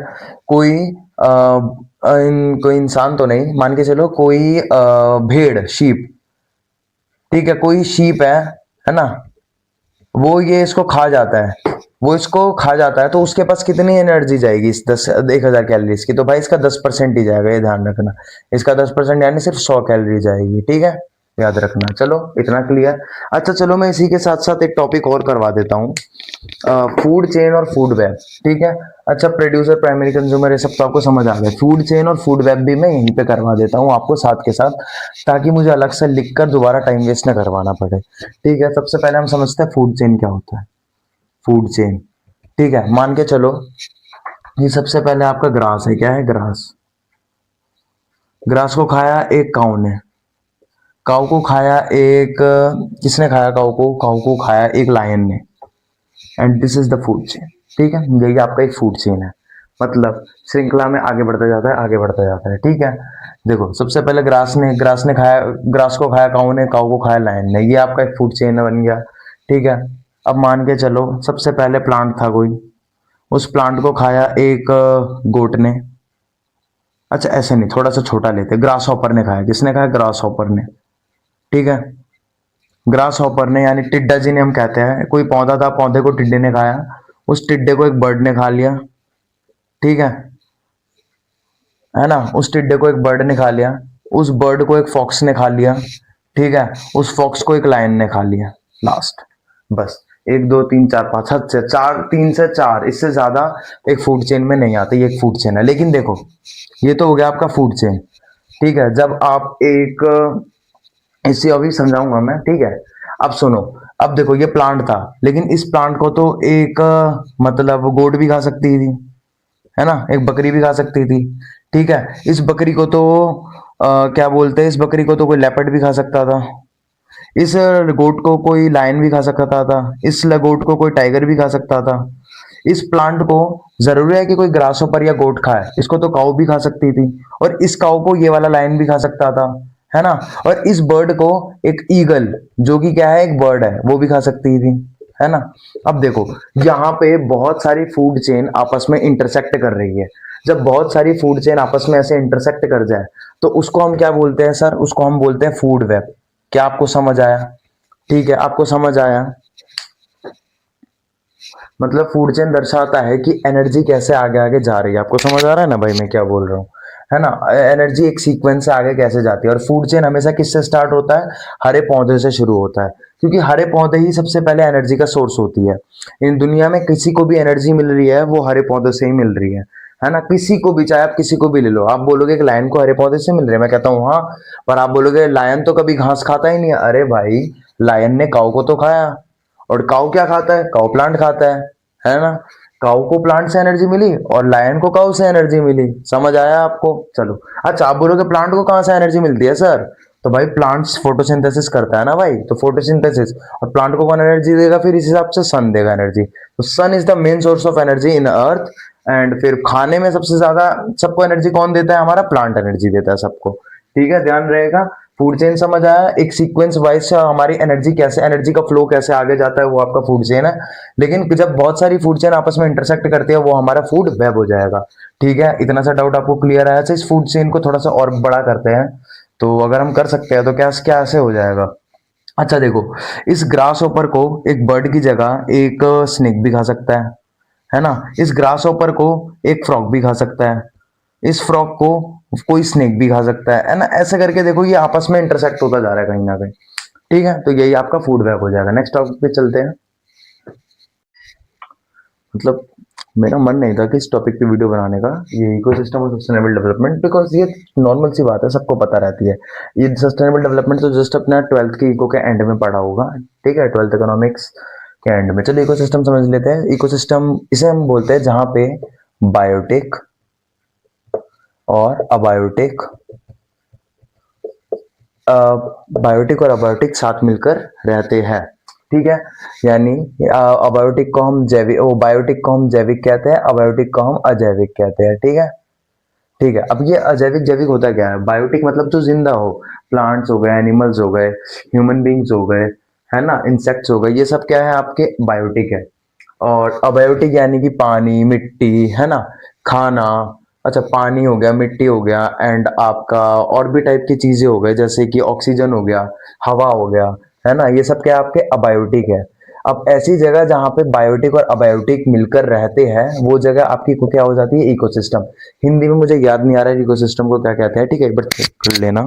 कोई कोई इंसान तो नहीं, मान के चलो कोई भेड़, शीप, ठीक है, कोई शीप है ना, वो ये इसको खा जाता है, वो इसको खा जाता है, तो उसके पास कितनी एनर्जी जाएगी इस 1000 कैलोरीज की? तो भाई इसका 10% ही जाएगा, ये ध्यान रखना। इसका 10% यानी सिर्फ 100 कैलोरी जाएगी, ठीक है, याद रखना। चलो इतना क्लियर। अच्छा चलो मैं इसी के साथ साथ एक टॉपिक और करवा देता हूँ, फूड चेन और फूड वेब, ठीक है। अच्छा, प्रोड्यूसर, प्राइमरी कंज्यूमर, ये सब तो आपको समझ आ गया। फूड चेन और फूड वेब भी मैं यहीं पे करवा देता हूँ आपको साथ के साथ, ताकि मुझे अलग से लिखकर दोबारा टाइम वेस्ट ना करवाना पड़े, ठीक है। सबसे पहले हम समझते हैं फूड चेन क्या होता है। फूड चेन, ठीक है, मान के चलो ये सबसे पहले आपका ग्रास है। क्या है? ग्रास। ग्रास को खाया एक काऊ ने, काऊ को खाया एक, किसने खाया काऊ को? काऊ को खाया एक लायन ने, and this is the food chain, ठीक है। यही आपका एक फूड चेन है, मतलब श्रृंखला में आगे बढ़ता जाता है, आगे बढ़ता जाता है, ठीक है। देखो सबसे पहले ग्रास ने खाया, ग्रास को खाया काऊ ने, काऊ को खाया लायन ने, ये आपका एक फूड चेन बन गया, ठीक है। अब मान के चलो सबसे पहले प्लांट था कोई, उस प्लांट को खाया एक गोट ने। अच्छा ऐसे नहीं, थोड़ा सा छोटा लेते, ग्रास हॉपर ने खाया। किसने खाया? ग्रास हॉपर ने, ठीक है। ग्रास हॉपर ने यानी टिड्डा जिन्हें हम कहते हैं, कोई पौधा था, पौधे को टिड्डे ने खाया, उस टिड्डे को एक बर्ड ने खा लिया, ठीक है ना। उस टिड्डे को एक बर्ड ने खा लिया, उस बर्ड को एक फॉक्स ने खा लिया, ठीक है, उस फॉक्स को एक लायन ने खा लिया, लास्ट। बस 1 2 3 4 5, हद से 4, 3 से 4, इससे ज्यादा एक फूड चेन में नहीं आते। ये एक फूड चेन है। लेकिन देखो ये तो हो गया आपका फूड चेन, ठीक है। जब आप एक, इसे अभी समझाऊंगा मैं, ठीक है। अब सुनो, अब देखो ये प्लांट था, लेकिन इस प्लांट को तो एक मतलब गोट भी खा सकती थी, है ना, एक बकरी भी खा सकती थी, ठीक है। इस बकरी को तो क्या बोलते हैं, इस बकरी को तो कोई लेपर्ड भी खा सकता था, इस गोट को कोई लायन भी खा सकता था, इस गोट को कोई टाइगर भी खा सकता था। इस प्लांट को जरूरी है कि कोई ग्रास पर या गोट खाए, इसको तो काऊ भी खा सकती थी, और इस काऊ को ये वाला लायन भी खा सकता था, है ना। और इस बर्ड को एक ईगल, जो कि क्या है, एक बर्ड है, वो भी खा सकती थी, है ना। अब देखो यहाँ पे बहुत सारी फूड चेन आपस में इंटरसेक्ट कर रही है। जब बहुत सारी फूड चेन आपस में ऐसे इंटरसेक्ट कर जाए तो उसको हम क्या बोलते हैं सर? उसको हम बोलते हैं फूड वेब। क्या आपको समझ आया? ठीक है, आपको समझ आया। मतलब फूड चेन दर्शाता है कि एनर्जी कैसे आगे आगे जा रही है। आपको समझ आ रहा है ना भाई मैं क्या बोल रहा हूँ, है ना। एनर्जी एक सीक्वेंस से आगे कैसे जाती है। और फूड चेन हमेशा किससे स्टार्ट होता है? हरे पौधे से शुरू होता है, क्योंकि हरे पौधे ही सबसे पहले एनर्जी का सोर्स होती है। इन दुनिया में किसी को भी एनर्जी मिल रही है वो हरे पौधे से ही मिल रही है ना। किसी को भी, चाहे आप किसी को भी ले लो, आप बोलोगे कि लायन को हरे पौधे से मिल रहे हैं, मैं कहता हूँ हाँ, पर आप बोलोगे लायन तो कभी घास खाता ही नहीं है। अरे भाई, लायन ने काऊ को तो खाया, और काऊ क्या खाता है? काऊ प्लांट खाता है ना। काऊ को प्लांट से एनर्जी मिली और लायन को काऊ से एनर्जी मिली। समझ आया आपको? चलो। अच्छा, आप बोलोगे प्लांट को कहां से एनर्जी मिलती है सर? तो भाई प्लांट्स फोटोसिंथेसिस करता है ना भाई, तो फोटोसिंथेसिस, और प्लांट को कौन एनर्जी देगा? फिर इस हिसाब से सन देगा एनर्जी। तो sun is the main source of energy in earth. And फिर खाने में सबसे ज्यादा सबको एनर्जी कौन देता है? हमारा प्लांट एनर्जी देता है सबको। ठीक है, ध्यान रहेगा। फूड चेन समझ आया? एक सीक्वेंस वाइज से हमारी एनर्जी कैसे, एनर्जी का फ्लो कैसे आगे जाता है, वो आपका फूड चेन है। लेकिन जब बहुत सारी फूड चेन आपस में इंटरसेक्ट करती है वो हमारा फूड वेब हो जाएगा। ठीक है, इतना सा डाउट आपको क्लियर आया? इस फूड चेन को थोड़ा सा और बड़ा करते हैं, तो अगर हम कर सकते हैं तो क्या क्या ऐसे हो जाएगा। अच्छा देखो, इस ग्रास ओपर को एक बर्ड की जगह एक स्नेक भी खा सकता है ना। इस ग्रास ओपर को एक फ्रॉग भी खा सकता है, इस फ्रॉग को कोई स्नेक भी खा सकता है ना। ऐसे करके देखो ये आपस में इंटरसेक्ट होता जा रहा है कहीं ना कहीं। ठीक है, तो यही आपका फूड वेब हो जाएगा। नेक्स्ट टॉपिक पे चलते हैं। मतलब मेरा मन नहीं था कि इस टॉपिक पे वीडियो बनाने का, ये इकोसिस्टम और सस्टेनेबल डेवलपमेंट, बिकॉज ये नॉर्मल सी बात है, सबको पता रहती है। ये सस्टेनेबल डेवलपमेंट तो जस्ट अपना 12th के इको के एंड में पढ़ा होगा। ठीक है, 12th इकोनॉमिक्स के एंड में। चलो इकोसिस्टम समझ लेते हैं। इकोसिस्टम इसे हम बोलते हैं जहां पे बायोटिक और अबायोटिक बायोटिक और अबायोटिक साथ मिलकर रहते हैं, ठीक है। यानी अबायोटिक को हम जैविक, वो बायोटिक को हम जैविक कहते हैं, अबायोटिक को हम अजैविक कहते हैं, ठीक है। ठीक है, अब ये अजैविक जैविक होता क्या है? बायोटिक मतलब जो जिंदा हो, प्लांट्स हो गए, एनिमल्स हो गए, ह्यूमन बींग्स हो गए, है ना, इंसेक्ट्स हो गए, ये सब क्या है आपके बायोटिक है। और अबायोटिक यानी कि पानी, मिट्टी, है ना, खाना, अच्छा पानी हो गया, मिट्टी हो गया, एंड आपका और भी टाइप की चीजें हो गए जैसे कि ऑक्सीजन हो गया, हवा हो गया, है ना, ये सब क्या आपके अबायोटिक है। अब ऐसी जगह जहां पे बायोटिक और अबायोटिक मिलकर रहते हैं वो जगह आपकी को क्या हो जाती है? इकोसिस्टम। हिंदी में मुझे याद नहीं आ रहा है इकोसिस्टम को क्या कहते हैं, ठीक है, एक बार चेक कर लेना।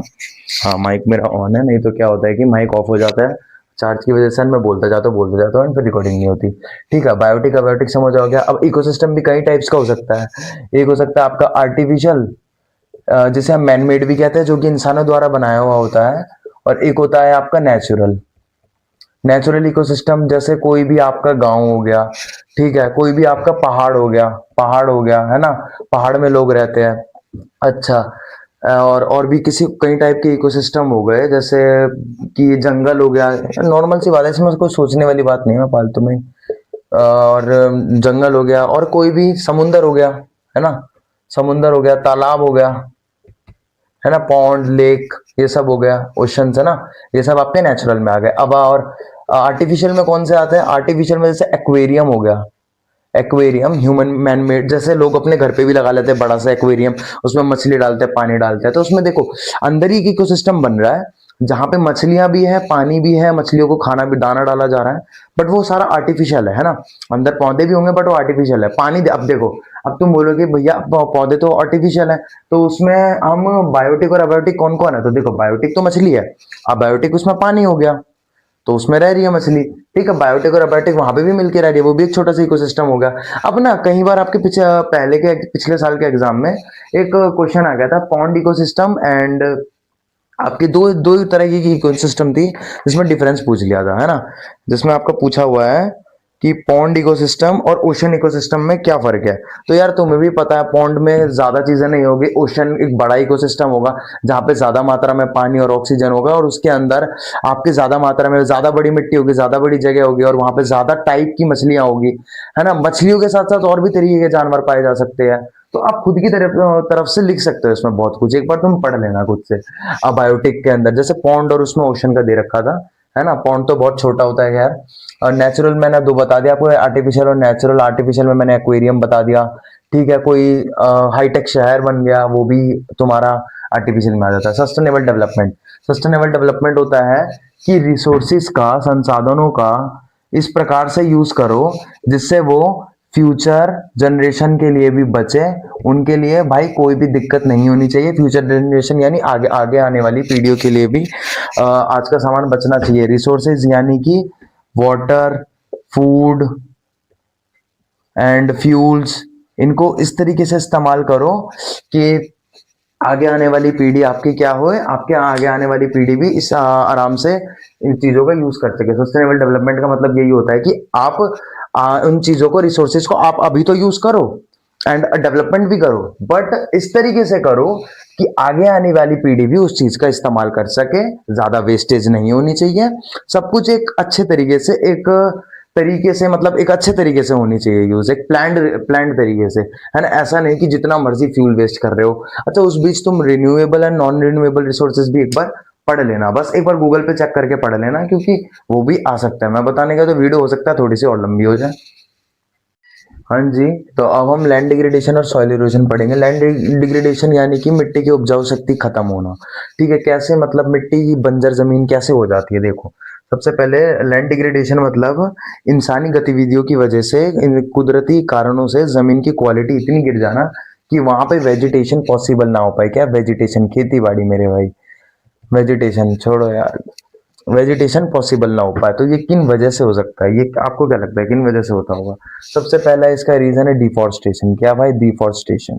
हाँ, माइक मेरा ऑन है, नहीं तो क्या होता है कि माइक ऑफ हो जाता है चार्ज की वजह से, मैं बोलता जाता हूँ फिर रिकॉर्डिंग नहीं होती। ठीक है, बायोटिक अबायोटिक समझ आ गया। अब इकोसिस्टम भी कई टाइप्स का हो सकता है। एक हो सकता है आपका आर्टिफिशियल, जिसे हम मैनमेड भी कहते हैं, जो कि इंसानों द्वारा बनाया हुआ होता है। और एक होता है आपका नेचुरल। नेचुरल इकोसिस्टम जैसे कोई भी आपका गांव हो गया, ठीक है, कोई भी आपका पहाड़ हो गया, है ना, पहाड़ में लोग रहते हैं। अच्छा, और भी किसी कई टाइप के इकोसिस्टम हो गए जैसे कि जंगल हो गया। नॉर्मल सी बात है, इसमें कोई सोचने वाली बात नहीं है फालतू में। और जंगल हो गया, और कोई भी समुंदर हो गया, है ना, समुंदर हो गया, तालाब हो गया, है ना, पॉन्ड, लेक, ये सब हो गया, ओशन है ना, ये सब आपके नेचुरल में आ गए। अब और आर्टिफिशियल में कौन से आते हैं? आर्टिफिशियल में जैसे एक्वेरियम हो गया, एक्वेरियम ह्यूमन मैन मेड, जैसे लोग अपने घर पे भी लगा लेते हैं बड़ा सा एक्वेरियम, उसमें मछली डालते हैं, पानी डालते हैं, तो उसमें देखो अंदर ही एक इकोसिस्टम बन रहा है जहां पे मछलियां भी है, पानी भी है, मछलियों को खाना भी, दाना डाला जा रहा है, बट वो सारा आर्टिफिशियल है ना। अंदर पौधे भी होंगे बट वो आर्टिफिशियल है। पानी अब देखो, अब तुम बोलोगे भैया पौधे तो आर्टिफिशियल है, तो उसमें हम बायोटिक और अबायोटिक कौन कौन है? तो देखो बायोटिक तो मछली है, अबायोटिक उसमें पानी हो गया, तो उसमें रह रही है मछली, ठीक है। बायोटिक और अबायोटिक वहां पे भी मिलकर रह रही है, वो भी एक छोटा सा इकोसिस्टम होगा। अब ना कई बार आपके पिछले साल के एग्जाम में एक क्वेश्चन आ गया था, पॉन्ड इकोसिस्टम एंड आपके दो दो तरह की इकोसिस्टम थी जिसमें डिफरेंस पूछ लिया था, है ना, जिसमें आपका पूछा हुआ है कि पॉन्ड इकोसिस्टम और ओशन इकोसिस्टम में क्या फर्क है। तो यार तुम्हें भी पता है पॉन्ड में ज्यादा चीजें नहीं होगी, ओशन एक बड़ा इकोसिस्टम होगा जहां पे ज्यादा मात्रा में पानी और ऑक्सीजन होगा, और उसके अंदर आपके ज्यादा मात्रा में ज्यादा बड़ी मिट्टी होगी, ज्यादा बड़ी जगह होगी, और वहां पे ज्यादा टाइप की मछलियां होगी, है ना। मछलियों के साथ साथ और भी तरीके के जानवर पाए जा सकते हैं। तो आप खुद की तरफ से लिख सकते हो इसमें बहुत कुछ, एक बार तुम पढ़ लेना खुद से। अब बायोटिक के अंदर जैसे पॉन्ड और उसमें ओशन का दे रखा था, है ना, पॉन्ड तो बहुत छोटा होता है यार। और नेचुरल मैंने दो बता दिया आपको, आर्टिफिशियल और नेचुरल। आर्टिफिशियल में मैंने एक्वेरियम बता दिया, ठीक है। कोई हाईटेक शहर बन गया, वो भी तुम्हारा आर्टिफिशियल में आ जाता है। सस्टेनेबल डेवलपमेंट, सस्टेनेबल डेवलपमेंट होता है कि रिसोर्सिस का, संसाधनों का इस प्रकार से यूज करो जिससे वो फ्यूचर जनरेशन के लिए भी बचे, उनके लिए भाई कोई भी दिक्कत नहीं होनी चाहिए। फ्यूचर जनरेशन यानी आगे आगे आने वाली पीढ़ियों के लिए भी आज का सामान बचना चाहिए। रिसोर्सेज यानी कि वाटर, फूड एंड फ्यूल्स, इनको इस तरीके से इस्तेमाल करो कि आगे आने वाली पीढ़ी आपकी क्या हो, आपके आगे आने वाली पीढ़ी भी इस आराम से इन चीजों का यूज कर सके। सस्टेनेबल डेवलपमेंट का मतलब यही होता है कि आप उन चीजों को, रिसोर्सेज को आप अभी तो यूज करो एंड डेवलपमेंट भी करो, बट इस तरीके से करो कि आगे आने वाली पीढ़ी भी उस चीज का इस्तेमाल कर सके। ज्यादा वेस्टेज नहीं होनी चाहिए, सब कुछ एक अच्छे तरीके से, एक तरीके से, मतलब एक अच्छे तरीके से होनी चाहिए यूज, एक प्लान्ड तरीके से, है ना। ऐसा नहीं कि जितना मर्जी फ्यूल वेस्ट कर रहे हो। अच्छा, उस बीच तुम renewable and non renewable resources भी एक बार पढ़ लेना, बस एक बार गूगल पे चेक करके पढ़ लेना, क्योंकि वो भी आ सकता है। मैं बताने का तो वीडियो हो सकता है थोड़ी सी और लंबी हो जाए। हाँ जी, तो अब हम लैंड डिग्रेडेशन और सॉइल इरोजन पढ़ेंगे। लैंड डिग्रेडेशन यानी कि मिट्टी की उपजाऊ शक्ति खत्म होना, ठीक है। कैसे, मतलब मिट्टी की बंजर जमीन कैसे हो जाती है? देखो, सबसे पहले लैंड डिग्रेडेशन मतलब इंसानी गतिविधियों की वजह से, इन कुदरती कारणों से जमीन की क्वालिटी इतनी गिर जाना कि वहां पे वेजिटेशन पॉसिबल ना हो पाए। क्या वेजिटेशन? खेती बाड़ी मेरे भाई, वेजिटेशन छोड़ो यार, वेजिटेशन पॉसिबल ना हो पाए। तो ये किन वजह से हो सकता है? ये आपको क्या लगता है किन वजह से होता होगा? सबसे पहला इसका रीजन है डिफॉरेस्टेशन। क्या भाई? डिफॉरेस्टेशन,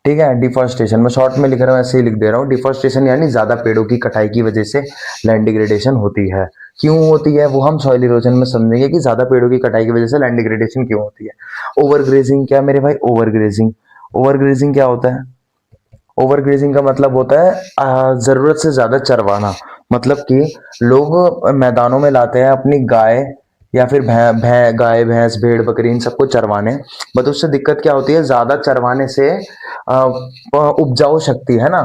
ठीक है। डिफॉरेस्टेशन मैं शॉर्ट में लिख रहा हूँ, ऐसे ही लिख दे रहा हूँ। डिफॉरेस्टेशन यानी ज्यादा पेड़ों की कटाई की वजह से लैंड डिग्रेडेशन होती है। क्यों होती है वो हम सॉइल इरोजन में समझेंगे कि ज्यादा पेड़ों की कटाई की वजह से लैंड डिग्रेडेशन क्यों होती है। ओवरग्रेजिंग, क्या मेरे भाई? ओवरग्रेजिंग, ओवरग्रेजिंग क्या होता है? ओवरग्रेजिंग का मतलब होता है जरूरत से ज्यादा चरवाना। मतलब कि लोग मैदानों में लाते हैं अपनी गाय या फिर गाय भैंस भेड़ बकरी इन सबको चरवाने। बट उससे दिक्कत क्या होती है, ज्यादा चरवाने से उपजाऊ शक्ति है ना,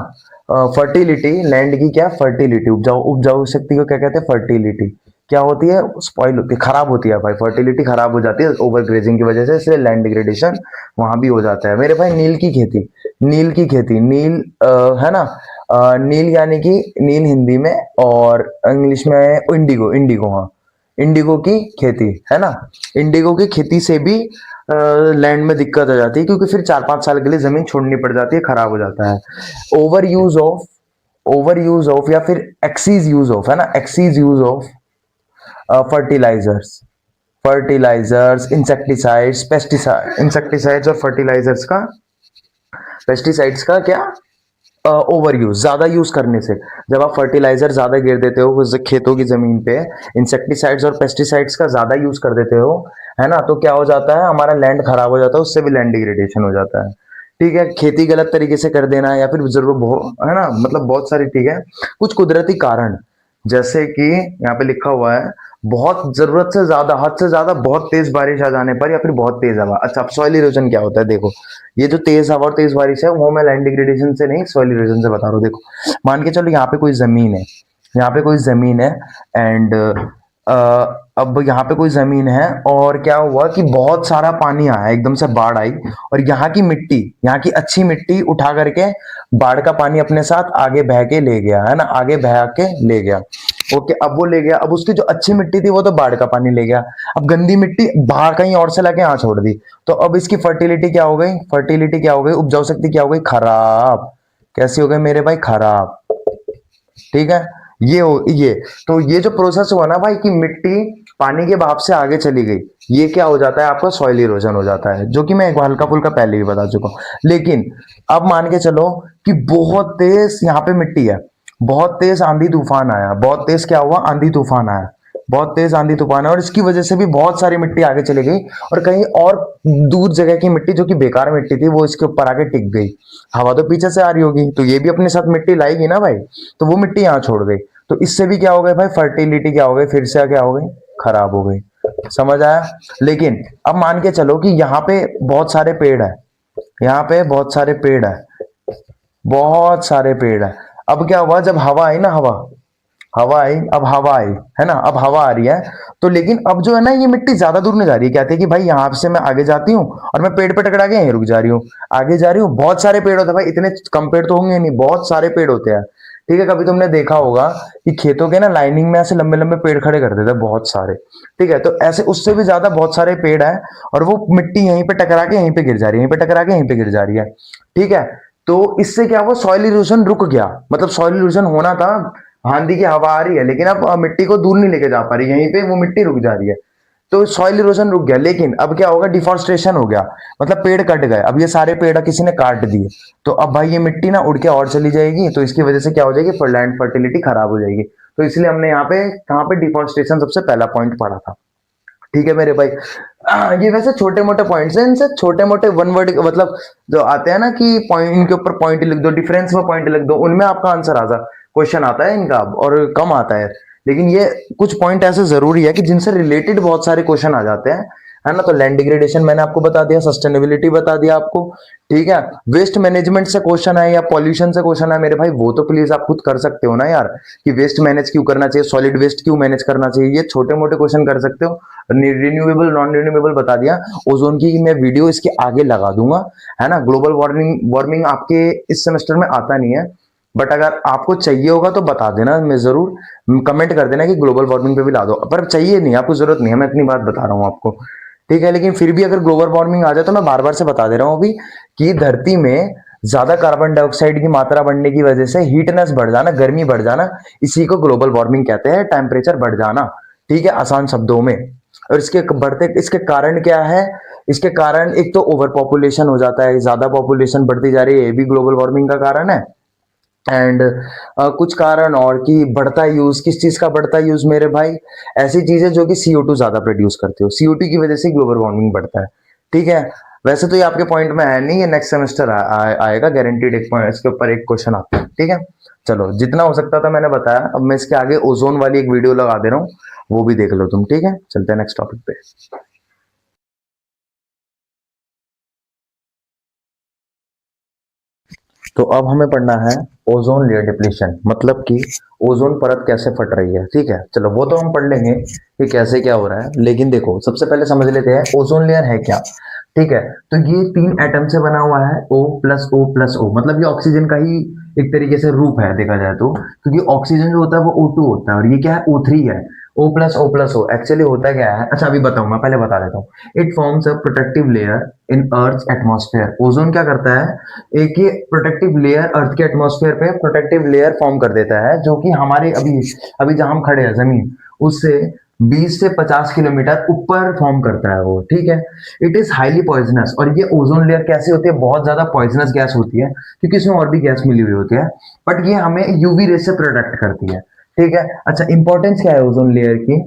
फर्टिलिटी लैंड की, क्या फर्टिलिटी, उपजाऊ उपजाऊ शक्ति को क्या कहते हैं, फर्टिलिटी क्या होती है, स्पॉइल होती है, खराब होती है भाई, फर्टिलिटी खराब हो जाती है ओवर ग्रेजिंग की वजह से, इसलिए लैंड डिग्रेडेशन वहां भी हो जाता है मेरे भाई। नील की खेती, नील की खेती, नील है ना, नील यानी कि नील हिंदी में, और इंग्लिश में इंडिगो, इंडिगो, हाँ, इंडिगो की खेती है ना। इंडिगो की खेती से भी लैंड में दिक्कत आ जाती है, क्योंकि फिर 4-5 साल के लिए जमीन छोड़नी पड़ जाती है, खराब हो जाता है। Overuse of, overuse of या फिर एक्सीज यूज ऑफ, है ना, excess use of fertilisers, fertilisers, insecticides, pesticide, insecticides और फर्टिलाइजर्स का, पेस्टिसाइड्स का क्या, ओवर यूज, ज्यादा यूज करने से, जब आप फर्टिलाइजर ज्यादा गिर देते हो उस खेतों की जमीन पे, इंसेक्टिसाइड्स और पेस्टिसाइड्स का ज्यादा यूज कर देते हो, है ना, तो क्या हो जाता है, हमारा लैंड खराब हो जाता है, उससे भी लैंड डिग्रेडेशन हो जाता है। ठीक है, खेती गलत तरीके से कर देना या फिर जरूरत, है ना, मतलब बहुत सारी, ठीक है, कुछ कुदरती कारण, जैसे कि यहाँ पे लिखा हुआ है, बहुत जरूरत से ज्यादा, हद से ज्यादा बहुत तेज बारिश आ जाने पर, या फिर बहुत तेज हवा। अच्छा, सॉइल इरोजन क्या होता है, देखो, ये जो तेज हवा और तेज बारिश है वो मैं लैंड डिग्रेडेशन से नहीं, सॉइल इरोजन से बता रहा हूँ। देखो, मान के चलो यहाँ पे कोई जमीन है, यहाँ पे कोई जमीन है, एंड अब यहाँ पे कोई जमीन है, और क्या हुआ कि बहुत सारा पानी आया, एकदम से बाढ़ आई, और यहाँ की मिट्टी, यहाँ की अच्छी मिट्टी उठा करके बाढ़ का पानी अपने साथ आगे बह के ले गया, है ना, आगे बह के ले गया। ओके, अब वो ले गया, अब उसकी जो अच्छी मिट्टी थी वो तो बाढ़ का पानी ले गया, अब गंदी मिट्टी बाहर कहीं और से लाके यहाँ छोड़ दी, तो अब इसकी फर्टिलिटी क्या हो गई, फर्टिलिटी क्या हो गई, उपजाऊ शक्ति क्या हो गई, खराब। कैसी हो गई मेरे भाई, खराब। ठीक है, ये तो ये जो प्रोसेस हुआ ना भाई, कि मिट्टी पानी के भाप से आगे चली गई, ये क्या हो जाता है आपका, सॉइल इरोजन हो जाता है, जो कि मैं एक बार हल्का फुल्का पहले भी बता चुका हूं। लेकिन अब मान के चलो कि बहुत तेज यहाँ पे मिट्टी है, बहुत तेज आंधी तूफान आया, बहुत तेज क्या हुआ, आंधी तूफान आया, बहुत तेज आंधी तूफान है, और इसकी वजह से भी बहुत सारी मिट्टी आगे चली गई, और कहीं और दूर जगह की मिट्टी जो कि बेकार मिट्टी थी वो इसके ऊपर आके टिक गई। हवा तो पीछे से आ रही होगी, तो ये भी अपने साथ मिट्टी लाएगी ना भाई, तो वो मिट्टी यहाँ छोड़ गई, तो इससे भी क्या हो गया भाई, फर्टिलिटी क्या हो गई, फिर से क्या हो गई, खराब हो गई। समझ आया। लेकिन अब मान के चलो कि यहाँ पे बहुत सारे पेड़ है, यहाँ पे बहुत सारे पेड़ है, बहुत सारे पेड़ है। अब क्या हुआ, जब हवा आई ना, हवा, हवा आई, अब हवा आई, है ना, अब हवा आ रही है, तो लेकिन अब जो है ना, ये मिट्टी ज्यादा दूर नहीं जा रही है, कहते हैं कि भाई यहां से मैं आगे जाती हूँ और मैं पेड़ पे टकरा के यहीं रुक जा रही हूँ, आगे जा रही हूँ, बहुत सारे पेड़ होते हैं भाई, इतने कम पेड़ तो होंगे नहीं, बहुत सारे पेड़ होते हैं। ठीक है, कभी तुमने देखा होगा कि खेतों के ना लाइनिंग में ऐसे लंबे लंबे पेड़ खड़े कर देते हैं बहुत सारे। ठीक है, तो ऐसे उससे भी ज्यादा बहुत सारे पेड़ है, और वो मिट्टी यहीं पे टकरा के यहीं पे गिर जा रही है, यहीं पे टकरा के यहीं पे गिर जा रही है। ठीक है, तो इससे क्या हुआ, सॉइल इरोजन रुक गया, मतलब सॉइल इरोजन होना था, आंधी की हवा आ रही है लेकिन अब मिट्टी को दूर नहीं लेके जा पा रही, यहीं पे वो मिट्टी रुक जा रही है, तो सॉइल इरोजन रुक गया। लेकिन अब क्या होगा, डिफॉरेस्टेशन हो गया, मतलब पेड़ कट गए, अब ये सारे पेड़ किसी ने काट दिए, तो अब भाई ये मिट्टी ना उड़ के और चली जाएगी, तो इसकी वजह से क्या हो जाएगी, लैंड फर्टिलिटी खराब हो जाएगी। तो इसलिए हमने यहाँ पे कहाँ पे डिफॉरेस्टेशन सबसे पहला पॉइंट पढ़ा था। ठीक है मेरे भाई, ये वैसे छोटे मोटे पॉइंट्स हैं, इनसे छोटे मोटे वन वर्ड मतलब जो आते हैं ना कि पॉइंट, इनके ऊपर पॉइंट लिख दो, डिफरेंस में पॉइंट लिख दो, उनमें आपका आंसर आता, क्वेश्चन आता है इनका, और कम आता है। लेकिन ये कुछ पॉइंट ऐसे जरूरी है कि जिनसे रिलेटेड बहुत सारे क्वेश्चन आ जाते हैं, है ना। तो लैंड डिग्रेडेशन मैंने आपको बता दिया, सस्टेनेबिलिटी बता दिया आपको। ठीक है, वेस्ट मैनेजमेंट से क्वेश्चन है या पॉल्यूशन से क्वेश्चन है मेरे भाई, वो तो प्लीज आप खुद कर सकते हो ना यार, कि वेस्ट मैनेज क्यों करना चाहिए, सॉलिड वेस्ट क्यों मैनेज करना चाहिए, ये छोटे मोटे क्वेश्चन कर सकते हो। रिन्यूएबल नॉन रिन्यूएबल बता दिया, ओजोन की मैं वीडियो इसके आगे लगा दूंगा, है ना। ग्लोबल वार्मिंग वार्मिंग आपके इस सेमेस्टर में आता नहीं है, बट अगर आपको चाहिए होगा तो बता देना, मैं जरूर कमेंट कर देना कि ग्लोबल वार्मिंग पे भी ला दो, पर चाहिए नहीं, आपको जरूरत नहीं है, मैं इतनी बात बता रहा हूँ आपको। ठीक है, लेकिन फिर भी अगर ग्लोबल वार्मिंग आ जाए तो मैं बार बार से बता दे रहा हूँ अभी, कि धरती में ज्यादा कार्बन डाइऑक्साइड की मात्रा बढ़ने की वजह से हीटनेस बढ़ जाना, गर्मी बढ़ जाना, इसी को ग्लोबल वार्मिंग कहते हैं, टेम्परेचर बढ़ जाना। ठीक है, आसान शब्दों में। और इसके बढ़ते, इसके कारण क्या है, इसके कारण एक तो ओवर पॉपुलेशन हो जाता है, ज्यादा पॉपुलेशन बढ़ती जा रही है, ये भी ग्लोबल वार्मिंग का कारण है। एंड कुछ कारण और कि बढ़ता यूज, किस चीज का बढ़ता यूज मेरे भाई, ऐसी चीजें जो कि CO2 ज्यादा प्रोड्यूस करती हो, CO2 की वजह से ग्लोबल वार्मिंग बढ़ता है। ठीक है, वैसे तो ये आपके पॉइंट में है नहीं, ये नेक्स्ट सेमेस्टर आएगा गारंटीड, एक पॉइंट इसके ऊपर एक क्वेश्चन आता है, ठीक है। चलो जितना हो सकता था मैंने बताया, अब मैं इसके आगे ओजोन वाली एक वीडियो लगा दे रहा हूँ, वो भी देख लो तुम, ठीक है। चलते हैं नेक्स्ट टॉपिक पे। तो अब हमें पढ़ना है ओजोन लेयर डिप्लीशन, मतलब कि ओजोन परत कैसे फट रही है, ठीक है। चलो वो तो हम पढ़ लेंगे कि कैसे क्या हो रहा है, लेकिन देखो सबसे पहले समझ लेते हैं ओजोन लेयर है क्या, ठीक है। तो ये 3 एटम से बना हुआ है, O plus O plus O, मतलब ये ऑक्सीजन का ही एक तरीके से रूप है देखा जाए तो, क्योंकि ऑक्सीजन जो होता है वो O2 होता है और ये क्या है O3 है। O प्लस O एक्चुअली होता क्या है, अच्छा अभी बताऊं, मैं पहले बता देता हूँ। It forms a protective layer in earth atmosphere. Ozone क्या करता है, एक ये प्रोटेक्टिव लेयर अर्थ के एटमॉस्फेयर पे प्रोटेक्टिव लेयर फॉर्म कर देता है, जो कि हमारे अभी अभी जहां हम खड़े हैं जमीन, उससे 20 से 50 किलोमीटर ऊपर फॉर्म करता है वो, ठीक है। इट इज हाईली पॉइजनस, और ये ओजोन लेयर कैसी होती है, बहुत ज्यादा पॉइजनस गैस होती है, क्योंकि इसमें और भी गैस मिली हुई होती है, बट ये हमें यूवी रे से प्रोटेक्ट करती है, ठीक है। अच्छा इंपॉर्टेंस क्या है ओजोन लेयर की,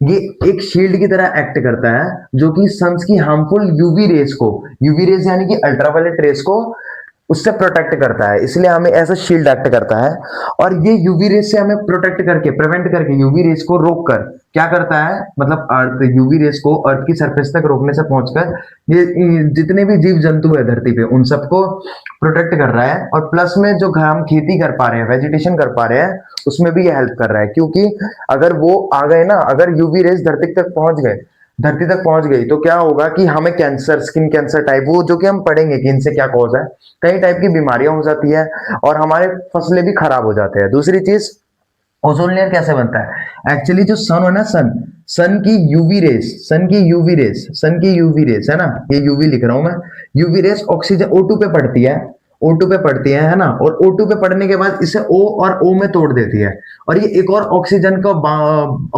ये एक शील्ड की तरह एक्ट करता है, जो कि सन्स की हार्मफुल यूवी रेस को, यूवी रेस यानी कि अल्ट्रावायलेट रेस को उससे प्रोटेक्ट करता है, इसलिए हमें ऐसा शील्ड एक्ट करता है। और ये यूवी रेस से हमें प्रोटेक्ट करके, प्रिवेंट करके, यूवी रेस को रोक कर क्या करता है, मतलब अर्थ यूवी रेस को अर्थ की सरफेस तक रोकने से पहुंचकर ये जितने भी जीव जंतु है धरती पे उन सबको प्रोटेक्ट कर रहा है। और प्लस में जो हम खेती कर पा रहे हैं, वेजिटेशन कर पा रहे हैं, उसमें भी ये हेल्प कर रहा है, क्योंकि अगर वो आ गए ना, अगर यूवी रेस धरती तक पहुंच गई तो क्या होगा कि हमें कैंसर, स्किन कैंसर टाइप, वो जो कि हम पढ़ेंगे कि इनसे क्या कॉज है, कई टाइप की बीमारियां हो जाती है और हमारे फसलें भी खराब हो जाते हैं। दूसरी चीज, ओजोन लेयर कैसे बनता है, एक्चुअली जो सन है ना, सन की यूवी रेस, सन की यूवी रेस है ना, ये यूवी लिख रहा हूं मैं, यूवी रेस ऑक्सीजन O2 पे पड़ती है, O2 पे पड़ती है ना, और O2 पे पड़ने के बाद इसे O और O में तोड़ देती है, और ये एक और ऑक्सीजन को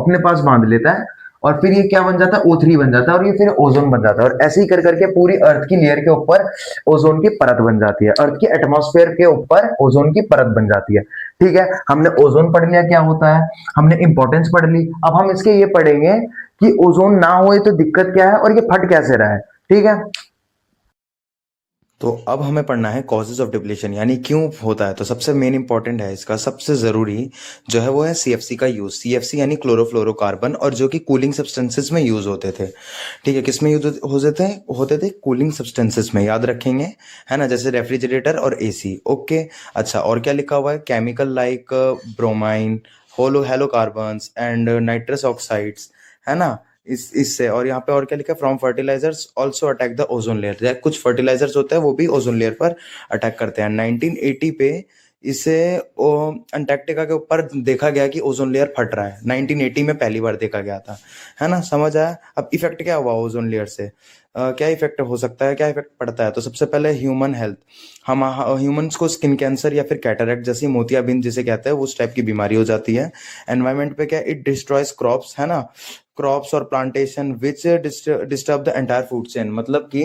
अपने पास बांध लेता है, और फिर ये क्या बन जाता है, O3 बन जाता है, और ये फिर ओजोन बन जाता है, और ऐसे ही कर करके पूरी अर्थ की लेयर के ऊपर ओजोन की परत बन जाती है, अर्थ के एटमॉस्फेयर के ऊपर ओजोन की परत बन जाती है, ठीक है। हमने ओजोन पढ़ लिया क्या होता है, हमने इंपॉर्टेंस पढ़ ली, अब हम इसके ये पढ़ेंगे कि ओजोन ना हो तो दिक्कत क्या है और ये फट कैसे रहा है, ठीक है। तो अब हमें पढ़ना है कॉजेज ऑफ डिप्लीशन, यानी क्यों होता है। तो सबसे मेन इंपॉर्टेंट है इसका, सबसे ज़रूरी जो है वो है CFC का यूज़। CFC यानी क्लोरोफ्लोरोकार्बन, और जो कि कूलिंग सब्सटेंसेस में यूज़ होते थे, ठीक है। किस में यूज होते थे कूलिंग सब्सटेंसेस में, याद रखेंगे, है ना, जैसे रेफ्रिजरेटर और AC, ओके। अच्छा, और क्या लिखा हुआ है, chemical like bromine, halocarbons and nitrous oxides, है ना, इस इससे। और यहाँ पे और क्या लिखा है, from fertilisers also attack the ozone layer, कुछ फर्टिलाइजर्स होते हैं वो भी ओजोन लेयर पर अटैक करते हैं। 1980 पे इसे अंटार्कटिका के ऊपर देखा गया कि ओजोन लेयर फट रहा है, 1980 में पहली बार देखा गया था, है ना, समझ आया। अब इफेक्ट क्या हुआ ओजोन लेयर से, क्या इफेक्ट हो सकता है, क्या इफेक्ट पड़ता है। तो सबसे पहले ह्यूमन हेल्थ, हम ह्यूमंस को स्किन कैंसर या फिर कैटरेक्ट जैसी मोतियाबिंद जिसे कहते हैं उस टाइप की बीमारी हो जाती है। एनवायरमेंट पे क्या, इट डिस्ट्रॉयज क्रॉप्स, है ना, क्रॉप्स और plantation which disturb the entire food chain, मतलब कि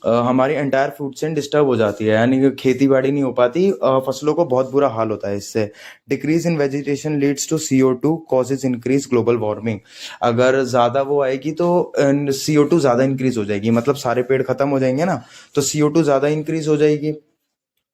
हमारी एंटायर फूड चेन डिस्टर्ब हो जाती है, यानी कि खेती बाड़ी नहीं हो पाती, फसलों को बहुत बुरा हाल होता है इससे। Decrease in vegetation leads to CO2 causes increase global warming, अगर ज़्यादा वो आएगी तो CO2 ज़्यादा इंक्रीज हो जाएगी, मतलब सारे पेड़ खत्म हो जाएंगे ना, तो CO2 ज़्यादा इंक्रीज हो जाएगी,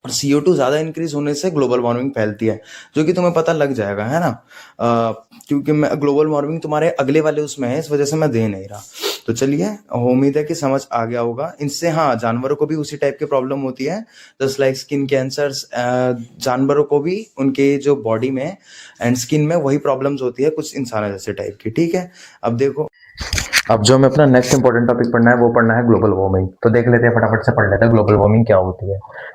और CO2 ज़्यादा इंक्रीज होने से ग्लोबल वार्मिंग फैलती है, जो कि तुम्हें पता लग जाएगा, है ना। क्योंकि मैं ग्लोबल वार्मिंग तुम्हारे अगले वाले उसमें है, इस वजह से मैं दे नहीं रहा। तो चलिए, उम्मीद है कि समझ आ गया होगा। इनसे हाँ, जानवरों को भी उसी टाइप की प्रॉब्लम होती है, जस्ट लाइक स्किन कैंसर्स, जानवरों को भी उनके जो बॉडी में एंड स्किन में वही प्रॉब्लम्स होती है कुछ इंसानों जैसे टाइप की, ठीक है। अब देखो, अब जो हमें अपना नेक्स्ट इंपॉर्टेंट टॉपिक पढ़ना है वो पढ़ना है ग्लोबल वार्मिंग। तो देख लेते हैं, फटाफट से पढ़ लेते हैं ग्लोबल वार्मिंग क्या होती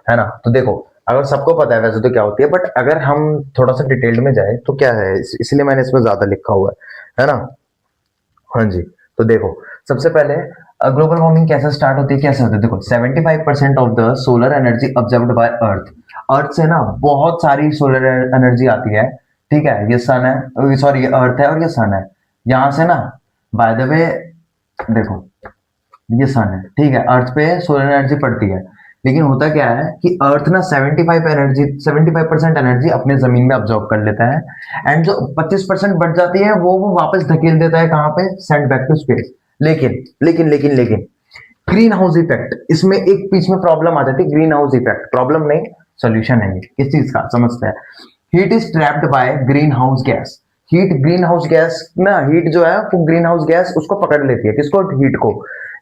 है ना। तो देखो, अगर सबको पता है वैसे तो क्या होती है, बट अगर हम थोड़ा सा डिटेल्ड में जाए तो क्या है, इसलिए मैंने इसमें ज्यादा लिखा हुआ है ना। हाँ जी, तो देखो सबसे पहले ग्लोबल वार्मिंग कैसे स्टार्ट होती है, कैसे होती है, देखो 75% of the solar energy observed by earth, earth से ना बहुत सारी सोलर एनर्जी आती है, ठीक है। ये सन है, सॉरी ये अर्थ है और ये सन है, यहाँ से ना, बाय द वे देखो ये सन है, ठीक है, अर्थ पे सोलर एनर्जी पड़ती है, लेकिन होता क्या है कि अर्थ ना 75% एनर्जी अपने जमीन में अब्जॉर्ब कर लेता है, एंड जो 25% बच जाती है वो वापस धकेल देता है कहाँ पे, सेंड बैक टू स्पेस। लेकिन लेकिन लेकिन लेकिन ग्रीन हाउस इफेक्ट, इसमें एक बीच में प्रॉब्लम आ जाती है, ग्रीन हाउस इफेक्ट प्रॉब्लम नहीं सॉल्यूशन है ये इस चीज का, समझते हैं। Heat is trapped by green house gas, heat green house gas ना, हीट जो है वो ग्रीन हाउस गैस उसको पकड़ लेती है, किसको, हीट को।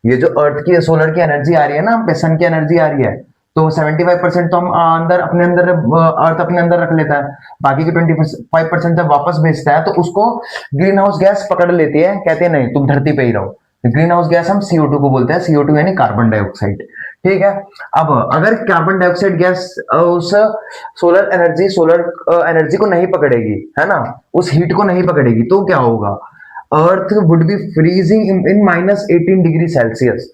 ये जो अर्थ की सोलर की एनर्जी आ रही है ना, हम पे सन की एनर्जी आ रही है, तो 75% तो हम अंदर अपने अंदर अर्थ अपने अंदर रख लेता है, बाकी के 25% जब वापस भेजता है तो उसको ग्रीन हाउस गैस पकड़ लेती है, कहते हैं नहीं तुम धरती पे ही रहो। ग्रीन हाउस गैस हम CO2 को बोलते हैं, CO2 यानी कार्बन डाइऑक्साइड, ठीक है। अब अगर कार्बन डाइऑक्साइड गैस उस सोलर एनर्जी को नहीं पकड़ेगी, है ना, उस हीट को नहीं पकड़ेगी, तो क्या होगा, अर्थ would be freezing in -18 degree Celsius,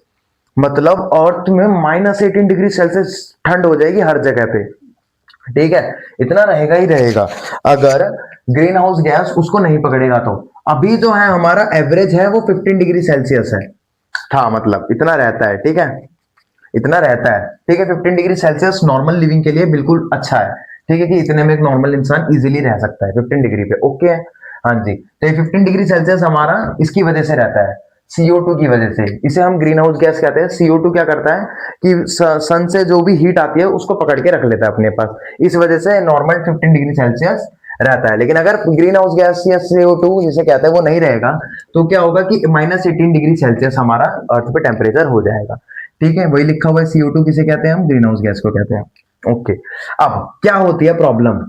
मतलब अर्थ में -18 डिग्री सेल्सियस ठंड हो जाएगी हर जगह पे, ठीक है, इतना रहेगा ही रहेगा अगर ग्रीन हाउस गैस उसको नहीं पकड़ेगा तो। अभी जो है हमारा एवरेज है वो 15 डिग्री सेल्सियस है, था मतलब इतना रहता है, ठीक है, इतना रहता है, ठीक है। 15 डिग्री सेल्सियस नॉर्मल लिविंग के लिए बिल्कुल अच्छा है, ठीक है, कि इतने में एक नॉर्मल इंसान इजीली रह सकता है 15 डिग्री पे, ओके है, हाँ जी। तो ये 15 डिग्री सेल्सियस हमारा इसकी वजह से रहता है, CO2 की वजह से, इसे हम ग्रीन हाउस गैस कहते हैं। CO2 क्या करता है कि सन से जो भी हीट आती है उसको पकड़ के रख लेता है अपने पास, इस वजह से नॉर्मल 15 डिग्री सेल्सियस रहता है। लेकिन अगर ग्रीन हाउस गैस या CO2 जिसे कहते हैं वो नहीं रहेगा, तो क्या होगा कि -18 डिग्री सेल्सियस हमारा अर्थ पे टेम्परेचर हो जाएगा, ठीक है, वही लिखा हुआ है। CO2 किसे कहते हैं, हम ग्रीन हाउस गैस को कहते हैं, ओके। अब क्या होती है प्रॉब्लम,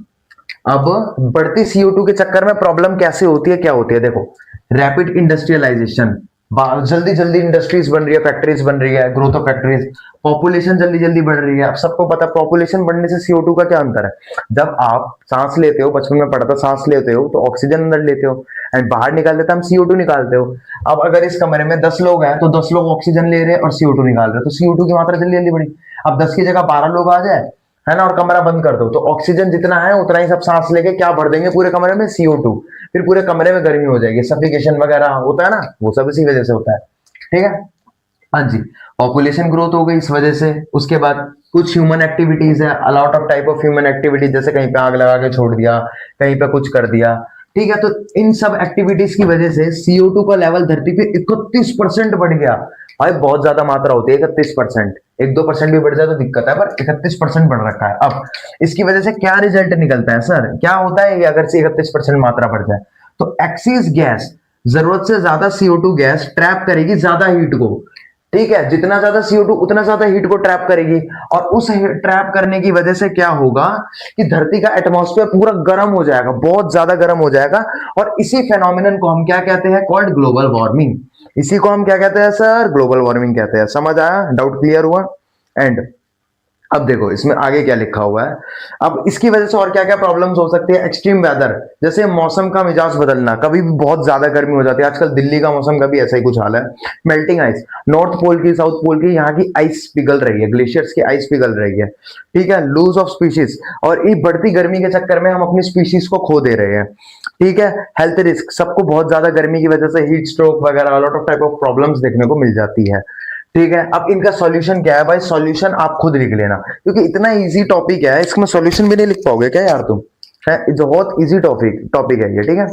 अब बढ़ती CO2 के चक्कर में प्रॉब्लम कैसे होती है, क्या होती है, देखो, रैपिड इंडस्ट्रियलाइजेशन, जल्दी जल्दी इंडस्ट्रीज बन रही है, फैक्ट्रीज बन रही है, ग्रोथ ऑफ फैक्ट्रीज, पॉपुलेशन जल्दी जल्दी बढ़ रही है। अब सबको पता है पॉपुलेशन बढ़ने से CO2 का क्या अंतर है, जब आप सांस लेते हो, बचपन में पढ़ा था, सांस लेते हो तो ऑक्सीजन अंदर लेते हो एंड बाहर निकाल देते हम CO2 निकालते हो। अब अगर इस कमरे में 10 लोग हैं तो 10 लोग ऑक्सीजन ले रहे हैं और CO2 निकाल रहे हैं, तो CO2 की मात्रा जल्दी जल्दी बढ़ी। अब 10 की जगह 12 लोग आ जाए, है ना, और कमरा बंद कर दो, तो ऑक्सीजन जितना है उतना ही सब सांस लेके क्या भर देंगे पूरे कमरे में, CO2, फिर पूरे कमरे में गर्मी हो जाएगी, सफिकेशन वगैरह होता है ना, वो सब इसी वजह से होता है, ठीक है, हाँ जी। पॉपुलेशन ग्रोथ हो गई इस वजह से। उसके बाद कुछ ह्यूमन एक्टिविटीज है, a lot of type of human activities, जैसे कहीं पे आग लगा के छोड़ दिया, कहीं पे कुछ कर दिया, ठीक है, तो इन सब एक्टिविटीज की वजह से CO2 का लेवल धरती पे 31% बढ़ गया। भाई बहुत ज्यादा मात्रा होती है 31%, 1-2% भी बढ़ जाए तो दिक्कत है, पर 31% बढ़ रखा है। अब इसकी वजह से क्या रिजल्ट निकलता है सर, क्या होता है अगर से 31% मात्रा बढ़ जाए, तो एक्सिस गैस, जरूरत से ज्यादा CO2 गैस ट्रैप करेगी ज्यादा हीट को, ठीक है, जितना ज्यादा CO2 उतना ज्यादा हीट को ट्रैप करेगी, और उस ट्रैप करने की वजह से क्या होगा कि धरती का एटमॉस्फेयर पूरा गर्म हो जाएगा, बहुत ज्यादा गर्म हो जाएगा, और इसी फेनोमेनन को हम क्या कहते हैं, कॉल्ड ग्लोबल वार्मिंग। इसी को हम क्या कहते हैं सर, ग्लोबल वार्मिंग कहते हैं। समझ आया, डाउट क्लियर हुआ। एंड अब देखो इसमें आगे क्या लिखा हुआ है, अब इसकी वजह से और क्या क्या प्रॉब्लम्स हो सकती है, एक्सट्रीम वेदर, जैसे मौसम का मिजाज बदलना, कभी भी बहुत ज्यादा गर्मी हो जाती है, आजकल दिल्ली का मौसम का भी ऐसा ही कुछ हाल है। मेल्टिंग आइस, नॉर्थ पोल की साउथ पोल की यहाँ की आइस पिघल रही है, ग्लेशियर्स की आइस पिघल रही है, ठीक है, लूज ऑफ स्पीशीज, और ये बढ़ती गर्मी के चक्कर में हम अपनी स्पीशीज को खो दे रहे हैं, ठीक है। हेल्थ रिस्क, सबको बहुत ज्यादा गर्मी की वजह से हीट स्ट्रोक वगैरह lot of type of problems देखने को मिल जाती है, ठीक है। अब इनका सॉल्यूशन क्या है भाई, सॉल्यूशन आप खुद लिख लेना, क्योंकि इतना इजी टॉपिक है, इसमें सॉल्यूशन भी नहीं लिख पाओगे क्या यार तुम, है जो बहुत इजी टॉपिक है ये, ठीक है।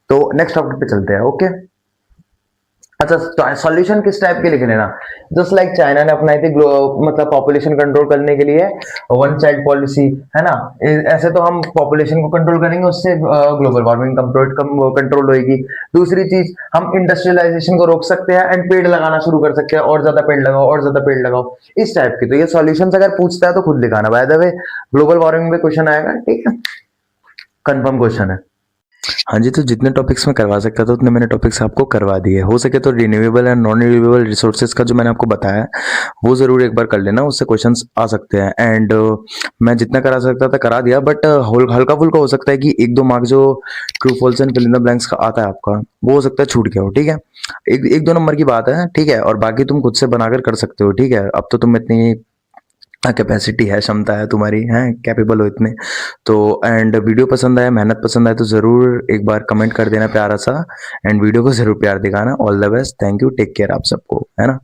तो नेक्स्ट टॉपिक पे चलते हैं, ओके। अच्छा, सॉल्यूशन किस टाइप के लिख लेना, जस्ट लाइक चाइना ने अपनाई थी मतलब पॉपुलेशन कंट्रोल करने के लिए वन चाइल्ड पॉलिसी, है ना, ऐसे तो हम पॉपुलेशन को कंट्रोल करेंगे, उससे ग्लोबल वार्मिंग कंट्रोल होगी। दूसरी चीज, हम इंडस्ट्रियलाइजेशन को रोक सकते हैं एंड पेड़ लगाना शुरू कर सकते हैं, और ज्यादा पेड़ लगाओ और ज्यादा पेड़ लगाओ, इस टाइप की। तो ये सॉल्यूशन अगर पूछता है तो खुद लिखाना, by the way global warming में क्वेश्चन आएगा, ठीक है, कंफर्म क्वेश्चन है। हाँ जी, तो जितने टॉपिक्स मैं करवा सकता था उतने मैंने टॉपिक्स आपको करवा दिए। हो सके तो renewable and non renewable resources का जो मैंने आपको बताया वो ज़रूर एक बार कर लेना, उससे क्वेश्चंस आ सकते हैं। एंड मैं जितना करा सकता था करा दिया, बट हल्का फुल्का हो सकता है कि 1-2 मार्क जो true false and fill in the blanks का आता है आपका, वो हो सकता है छूट गया हो, ठीक है। 1-2 नंबर की बात है, ठीक है, और बाकी तुम खुद से बनाकर कर सकते हो, ठीक है। अब तो तुम इतनी कैपेसिटी है, क्षमता है तुम्हारी, है कैपेबल हो इतने तो। एंड वीडियो पसंद आए, मेहनत पसंद आए तो ज़रूर एक बार कमेंट कर देना प्यारा सा, एंड वीडियो को ज़रूर प्यार दिखाना। All the best, thank you, take care आप सबको, है ना।